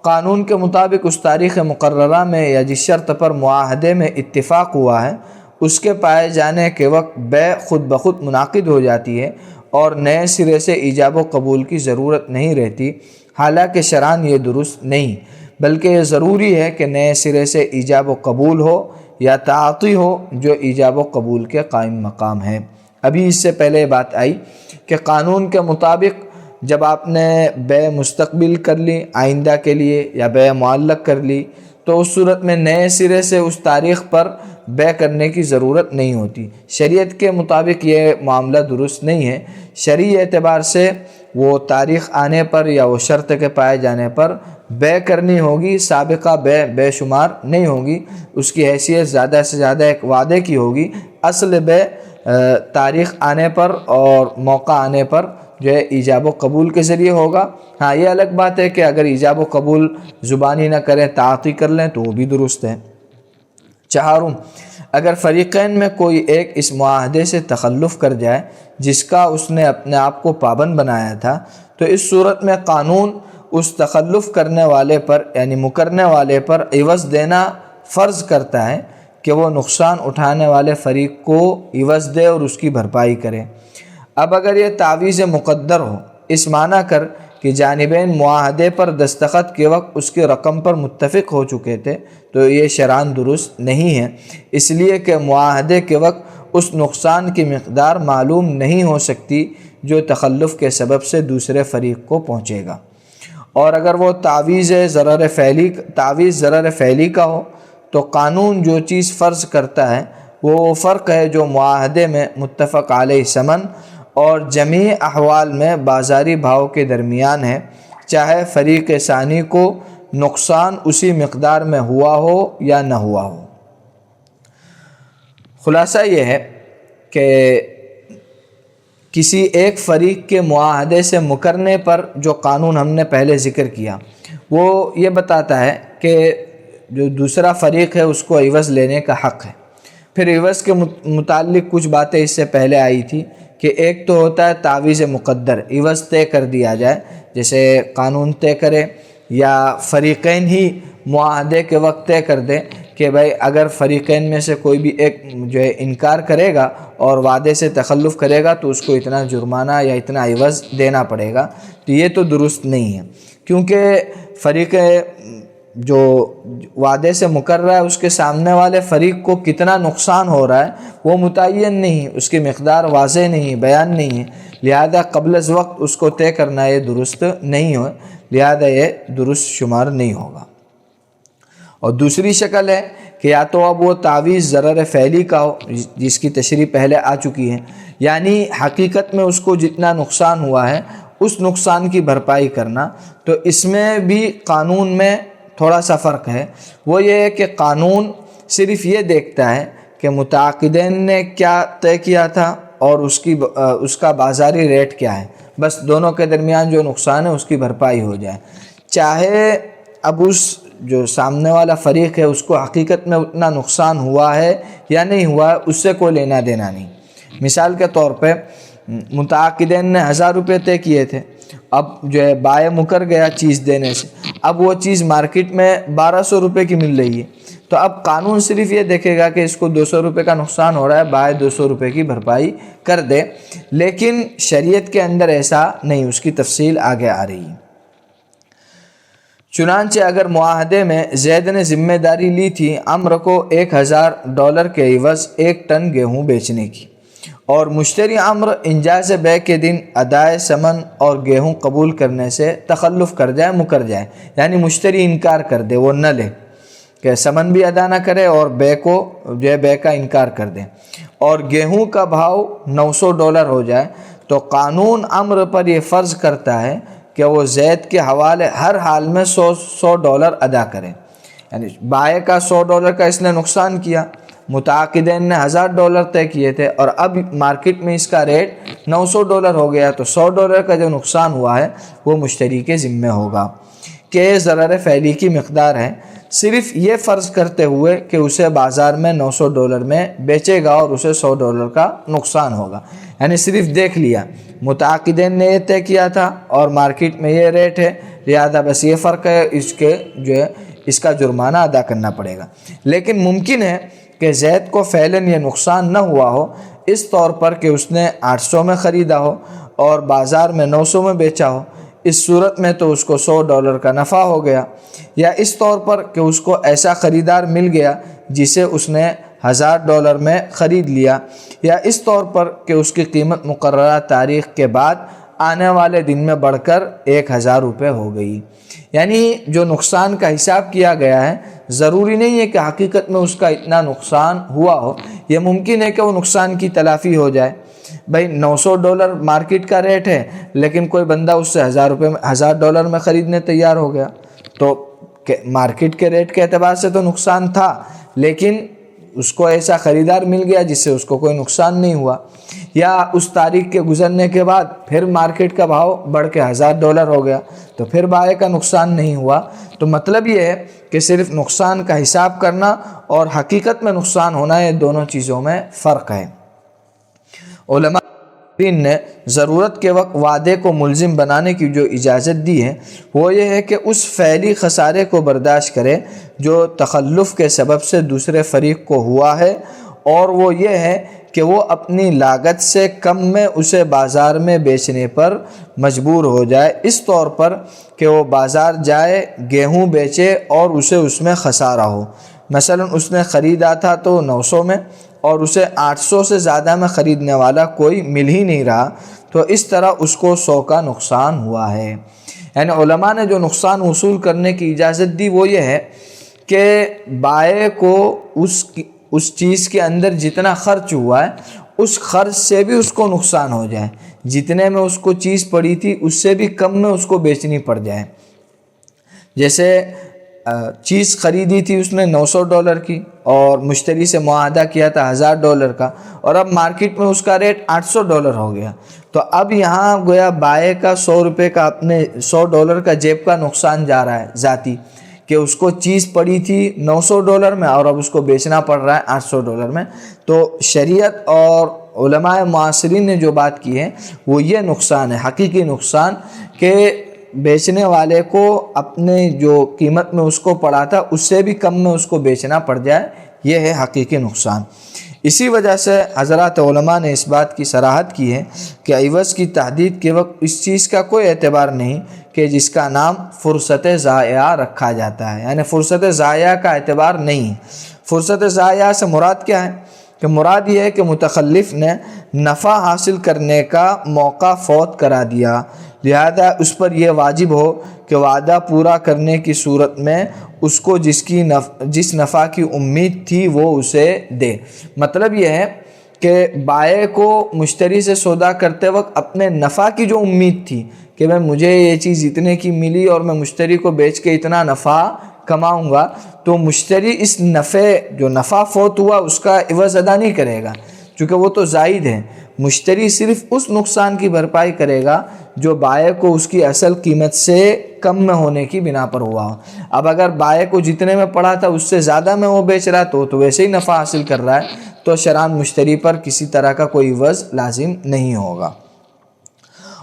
قانون کے مطابق اس تاریخ مقررہ میں یا جس شرط پر معاہدے میں اتفاق ہوا ہے اس کے پائے جانے کے وقت بے خود بخود منعقد ہو جاتی ہے اور نئے سرے سے ایجاب و قبول کی ضرورت نہیں رہتی، حالانکہ شرعاً یہ درست نہیں، بلکہ یہ ضروری ہے کہ نئے سرے سے ایجاب و قبول ہو یا تعاطی ہو جو ایجاب و قبول کے قائم مقام ہے۔ ابھی اس سے پہلے بات آئی کہ قانون کے مطابق جب آپ نے بے مستقبل کر لی آئندہ کے لیے یا بے معلق کر لی تو اس صورت میں نئے سرے سے اس تاریخ پر بے کرنے کی ضرورت نہیں ہوتی۔ شریعت کے مطابق یہ معاملہ درست نہیں ہے، شرعی اعتبار سے وہ تاریخ آنے پر یا وہ شرط کے پائے جانے پر بے کرنی ہوگی، سابقہ بے شمار نہیں ہوگی، اس کی حیثیت زیادہ سے زیادہ ایک وعدے کی ہوگی۔ اصل بے تاریخ آنے پر اور موقع آنے پر جو ہے ایجاب و قبول کے ذریعے ہوگا۔ ہاں یہ الگ بات ہے کہ اگر ایجاب و قبول زبانی نہ کریں تعاطی کر لیں تو وہ بھی درست ہے۔ اگر فریقین میں کوئی ایک اس معاہدے سے تخلف کر جائے جس کا اس نے اپنے آپ کو پابند بنایا تھا تو اس صورت میں قانون اس تخلف کرنے والے پر یعنی مکرنے والے پر عوض دینا فرض کرتا ہے کہ وہ نقصان اٹھانے والے فریق کو عوض دے اور اس کی بھرپائی کرے۔ اب اگر یہ تعویض مقدر ہو اس معنی کر کہ جانبین معاہدے پر دستخط کے وقت اس کی رقم پر متفق ہو چکے تھے تو یہ شرعاً درست نہیں ہے، اس لیے کہ معاہدے کے وقت اس نقصان کی مقدار معلوم نہیں ہو سکتی جو تخلف کے سبب سے دوسرے فریق کو پہنچے گا۔ اور اگر وہ تعویض ضرر فعلی کا ہو تو قانون جو چیز فرض کرتا ہے وہ فرق ہے جو معاہدے میں متفق علیہ ثمن اور جمیع احوال میں بازاری بھاؤ کے درمیان ہے، چاہے فریق ثانی کو نقصان اسی مقدار میں ہوا ہو یا نہ ہوا ہو۔ خلاصہ یہ ہے کہ کسی ایک فریق کے معاہدے سے مکرنے پر جو قانون ہم نے پہلے ذکر کیا وہ یہ بتاتا ہے کہ جو دوسرا فریق ہے اس کو عوض لینے کا حق ہے۔ پھر عوض کے متعلق کچھ باتیں اس سے پہلے آئی تھی کہ ایک تو ہوتا ہے تعویض مقدر، عوض طے کر دیا جائے، جیسے قانون طے کرے یا فریقین ہی معاہدے کے وقت طے کر دیں کہ بھائی اگر فریقین میں سے کوئی بھی ایک جو ہے انکار کرے گا اور وعدے سے تخلف کرے گا تو اس کو اتنا جرمانہ یا اتنا عوض دینا پڑے گا، تو یہ تو درست نہیں ہے، کیونکہ فریق جو وعدے سے مکر رہا ہے اس کے سامنے والے فریق کو کتنا نقصان ہو رہا ہے وہ متعین نہیں، اس کی مقدار واضح نہیں، بیان نہیں ہے، لہذا قبل از وقت اس کو طے کرنا یہ درست نہیں ہو، لہذا یہ درست شمار نہیں ہوگا۔ اور دوسری شکل ہے کہ یا تو اب وہ تعویض ضرر فعلی کا ہو جس کی تشریح پہلے آ چکی ہے، یعنی حقیقت میں اس کو جتنا نقصان ہوا ہے اس نقصان کی بھرپائی کرنا، تو اس میں بھی قانون میں تھوڑا سا فرق ہے۔ وہ یہ ہے کہ قانون صرف یہ دیکھتا ہے کہ متعاقدین نے کیا طے کیا تھا اور اس کا بازاری ریٹ کیا ہے، بس دونوں کے درمیان جو نقصان ہے اس کی بھرپائی ہو جائے، چاہے اب اس جو سامنے والا فریق ہے اس کو حقیقت میں اتنا نقصان ہوا ہے یا نہیں ہوا ہے، اس سے کوئی لینا دینا نہیں۔ مثال کے طور پہ متعاقدین نے 1000 روپے طے کیے تھے، اب جو ہے بائیں مکر گیا چیز دینے سے، اب وہ چیز مارکیٹ میں 1200 روپے کی مل رہی ہے، تو اب قانون صرف یہ دیکھے گا کہ اس کو 200 روپے کا نقصان ہو رہا ہے، بائیں 200 روپے کی بھرپائی کر دے، لیکن شریعت کے اندر ایسا نہیں، اس کی تفصیل آگے آ رہی ہے۔ چنانچہ اگر معاہدے میں زید نے ذمہ داری لی تھی عمرو کو $1000 کے عوض 1 ٹن گیہوں بیچنے کی، اور مشتری عمرو انجاز بے کے دن ادائے ثمن اور گیہوں قبول کرنے سے تخلف کر جائے، مکر جائے، یعنی مشتری انکار کر دے، وہ نہ لے، کہ ثمن بھی ادا نہ کرے اور بے کو جو ہے بے کا انکار کر دیں، اور گیہوں کا بھاؤ $900 ہو جائے تو قانون امر پر یہ فرض کرتا ہے کہ وہ زید کے حوالے ہر حال میں $100 ادا کریں۔ یعنی بائع کا $100 کا اس نے نقصان کیا، متعاقدین نے $1000 طے کیے تھے اور اب مارکیٹ میں اس کا ریٹ $900 ہو گیا، تو $100 کا جو نقصان ہوا ہے وہ مشتری کے ذمہ ہوگا کہ ضرر فعلی کی مقدار ہے، صرف یہ فرض کرتے ہوئے کہ اسے بازار میں $900 میں بیچے گا اور اسے $100 کا نقصان ہوگا۔ یعنی صرف دیکھ لیا متعاقدین نے یہ طے کیا تھا اور مارکیٹ میں یہ ریٹ ہے، لہذا بس یہ فرق ہے، اس کے جو ہے اس کا جرمانہ ادا کرنا پڑے گا۔ لیکن ممکن ہے کہ زید کو فعلاً یہ نقصان نہ ہوا ہو، اس طور پر کہ اس نے 800 میں خریدا ہو اور بازار میں 900 میں بیچا ہو، اس صورت میں تو اس کو $100 کا نفع ہو گیا، یا اس طور پر کہ اس کو ایسا خریدار مل گیا جسے اس نے $1000 میں خرید لیا، یا اس طور پر کہ اس کی قیمت مقررہ تاریخ کے بعد آنے والے دن میں بڑھ کر $1000 ہو گئی۔ یعنی جو نقصان کا حساب کیا گیا ہے، ضروری نہیں ہے کہ حقیقت میں اس کا اتنا نقصان ہوا ہو، یہ ممکن ہے کہ وہ نقصان کی تلافی ہو جائے۔ بھائی $900 مارکیٹ کا ریٹ ہے، لیکن کوئی بندہ اس سے $1000 میں خریدنے تیار ہو گیا، تو مارکیٹ کے ریٹ کے اعتبار سے تو نقصان تھا، لیکن اس کو ایسا خریدار مل گیا جس سے اس کو کوئی نقصان نہیں ہوا، یا اس تاریخ کے گزرنے کے بعد پھر مارکیٹ کا بھاؤ بڑھ کے $1000 ہو گیا تو پھر بائع کا نقصان نہیں ہوا۔ تو مطلب یہ ہے کہ صرف نقصان کا حساب کرنا اور حقیقت میں نقصان ہونا، یہ دونوں چیزوں میں فرق ہے۔ علماء نے ضرورت کے وقت وعدے کو ملزم بنانے کی جو اجازت دی ہے وہ یہ ہے کہ اس فعلی خسارے کو برداشت کرے جو تخلف کے سبب سے دوسرے فریق کو ہوا ہے، اور وہ یہ ہے کہ وہ اپنی لاگت سے کم میں اسے بازار میں بیچنے پر مجبور ہو جائے، اس طور پر کہ وہ بازار جائے، گیہوں بیچے اور اسے اس میں خسارہ ہو۔ مثلا اس نے خریدا تھا تو 900 میں اور اسے 800 سے زیادہ میں خریدنے والا کوئی مل ہی نہیں رہا، تو اس طرح اس کو 100 کا نقصان ہوا ہے۔ یعنی علماء نے جو نقصان وصول کرنے کی اجازت دی وہ یہ ہے کہ بائع کو اس چیز کے اندر جتنا خرچ ہوا ہے اس خرچ سے بھی اس کو نقصان ہو جائے، جتنے میں اس کو چیز پڑی تھی اس سے بھی کم میں اس کو بیچنی پڑ جائے۔ جیسے چیز خریدی تھی اس نے $900 کی اور مشتری سے معاہدہ کیا تھا $1000 کا، اور اب مارکیٹ میں اس کا ریٹ $800 ہو گیا، تو اب یہاں گویا بائع کا $100 کا اپنے $100 کا جیب کا نقصان جا رہا ہے ذاتی، کہ اس کو چیز پڑی تھی $900 میں اور اب اس کو بیچنا پڑ رہا ہے $800 میں۔ تو شریعت اور علماء معاصرین نے جو بات کی ہے وہ یہ نقصان ہے، حقیقی نقصان، کہ بیچنے والے کو اپنے جو قیمت میں اس کو پڑا تھا اس سے بھی کم میں اس کو بیچنا پڑ جائے، یہ ہے حقیقی نقصان۔ اسی وجہ سے حضرات علماء نے اس بات کی صراحت کی ہے کہ عوض کی تحدید کے وقت اس چیز کا کوئی اعتبار نہیں کہ جس کا نام فرصت ضائعہ رکھا جاتا ہے، یعنی فرصت ضائعہ کا اعتبار نہیں۔ فرصت ضائعہ سے مراد کیا ہے؟ کہ مراد یہ ہے کہ متخلف نے نفع حاصل کرنے کا موقع فوت کرا دیا، لہذا اس پر یہ واجب ہو کہ وعدہ پورا کرنے کی صورت میں اس کو جس نفع کی امید تھی وہ اسے دے۔ مطلب یہ ہے کہ بائع کو مشتری سے سودا کرتے وقت اپنے نفع کی جو امید تھی کہ میں مجھے یہ چیز اتنے کی ملی اور میں مشتری کو بیچ کے اتنا نفع کماؤں گا، تو مشتری اس جو نفع فوت ہوا اس کا عوض ادا نہیں کرے گا، چونکہ وہ تو زائد ہے۔ مشتری صرف اس نقصان کی بھرپائی کرے گا جو بائع کو اس کی اصل قیمت سے کم میں ہونے کی بنا پر ہوا ہو۔ اب اگر بائع کو جتنے میں پڑا تھا اس سے زیادہ میں وہ بیچ رہا تو ویسے ہی نفع حاصل کر رہا ہے، تو شرعاً مشتری پر کسی طرح کا کوئی عوض لازم نہیں ہوگا۔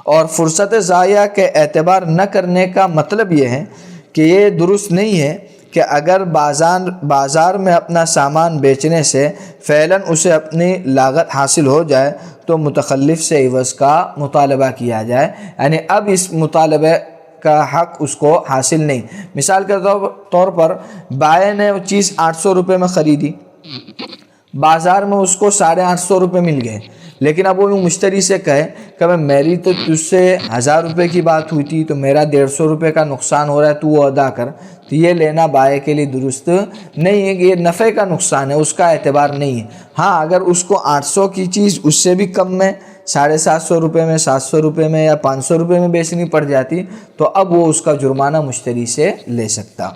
اور فرصت ضائعہ کے اعتبار نہ کرنے کا مطلب یہ ہے کہ یہ درست نہیں ہے کہ اگر بازار میں اپنا سامان بیچنے سے فعلاً اسے اپنی لاگت حاصل ہو جائے تو متخلف سے عوض کا مطالبہ کیا جائے، یعنی اب اس مطالبے کا حق اس کو حاصل نہیں۔ مثال کے طور پر بائع نے وہ چیز $800 میں خریدی، بازار میں اس کو 850 روپے مل گئے، لیکن اب وہ مشتری سے کہے کہ میری تو تجھ سے 1000 روپے کی بات ہوئی تھی، تو میرا 150 روپے کا نقصان ہو رہا ہے، تو وہ ادا کر، تو یہ لینا بائع کے لیے درست نہیں ہے کہ یہ نفع کا نقصان ہے، اس کا اعتبار نہیں ہے۔ ہاں اگر اس کو 800 کی چیز اس سے بھی کم میں 750 روپے میں 700 روپے میں یا 500 روپے میں بیچنی پڑ جاتی تو اب وہ اس کا جرمانہ مشتری سے لے سکتا۔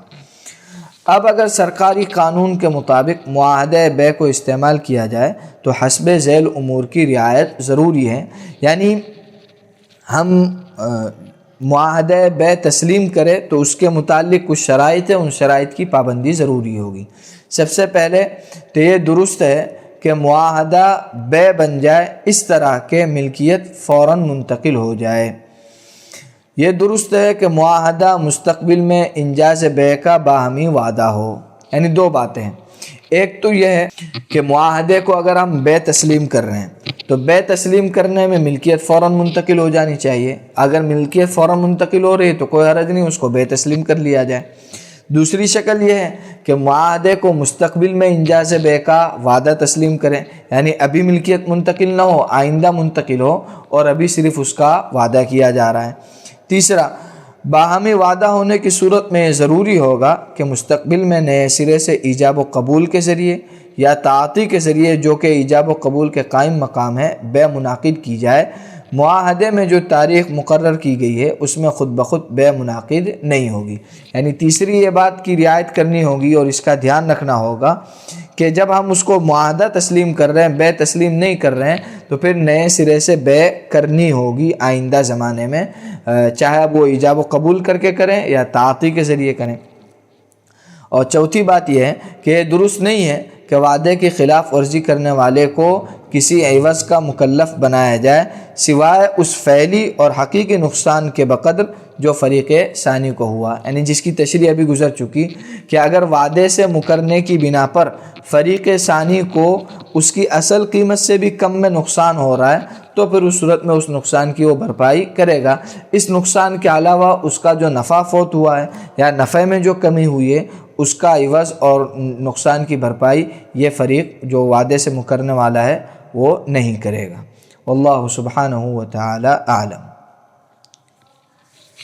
اب اگر سرکاری قانون کے مطابق معاہدہ بے کو استعمال کیا جائے تو حسب ذیل امور کی رعایت ضروری ہے، یعنی ہم معاہدہ بے تسلیم کرے تو اس کے متعلق کچھ شرائط ہیں، ان شرائط کی پابندی ضروری ہوگی۔ سب سے پہلے تو یہ درست ہے کہ معاہدہ بے بن جائے اس طرح کہ ملکیت فوراً منتقل ہو جائے۔ یہ درست ہے کہ معاہدہ مستقبل میں انجاز بے کا باہمی وعدہ ہو، یعنی دو باتیں ہیں۔ ایک تو یہ ہے کہ معاہدے کو اگر ہم بے تسلیم کر رہے ہیں تو بے تسلیم کرنے میں ملکیت فوراً منتقل ہو جانی چاہیے، اگر ملکیت فوراً منتقل ہو رہی ہے تو کوئی حرج نہیں، اس کو بے تسلیم کر لیا جائے۔ دوسری شکل یہ ہے کہ معاہدے کو مستقبل میں انجاز بے کا وعدہ تسلیم کریں، یعنی ابھی ملکیت منتقل نہ ہو، آئندہ منتقل ہو، اور ابھی صرف اس کا وعدہ کیا جا رہا ہے۔ تیسرا، باہمی وعدہ ہونے کی صورت میں یہ ضروری ہوگا کہ مستقبل میں نئے سرے سے ایجاب و قبول کے ذریعے یا تعاطی کے ذریعے، جو کہ ایجاب و قبول کے قائم مقام ہے، بے منعقد کی جائے۔ معاہدے میں جو تاریخ مقرر کی گئی ہے اس میں خود بخود بے منعقد نہیں ہوگی، یعنی تیسری یہ بات کی رعایت کرنی ہوگی اور اس کا دھیان رکھنا ہوگا کہ جب ہم اس کو معاہدہ تسلیم کر رہے ہیں، بے تسلیم نہیں کر رہے ہیں، تو پھر نئے سرے سے بے کرنی ہوگی آئندہ زمانے میں، چاہے اب وہ ایجاب و قبول کر کے کریں یا تعاطی کے ذریعے کریں۔ اور چوتھی بات یہ ہے کہ یہ درست نہیں ہے کہ وعدے کی خلاف ورزی کرنے والے کو کسی عوض کا مکلف بنایا جائے سوائے اس فعلی اور حقیقی نقصان کے بقدر جو فریق ثانی کو ہوا، یعنی جس کی تشریح ابھی گزر چکی کہ اگر وعدے سے مکرنے کی بنا پر فریق ثانی کو اس کی اصل قیمت سے بھی کم میں نقصان ہو رہا ہے تو پھر اس صورت میں اس نقصان کی وہ بھرپائی کرے گا۔ اس نقصان کے علاوہ اس کا جو نفع فوت ہوا ہے یا نفع میں جو کمی ہوئی ہے اس کا عوض اور نقصان کی بھرپائی یہ فریق جو وعدے سے مکرنے والا ہے وہ نہیں کرے گا۔ واللہ سبحانہ و تعالی اعلم۔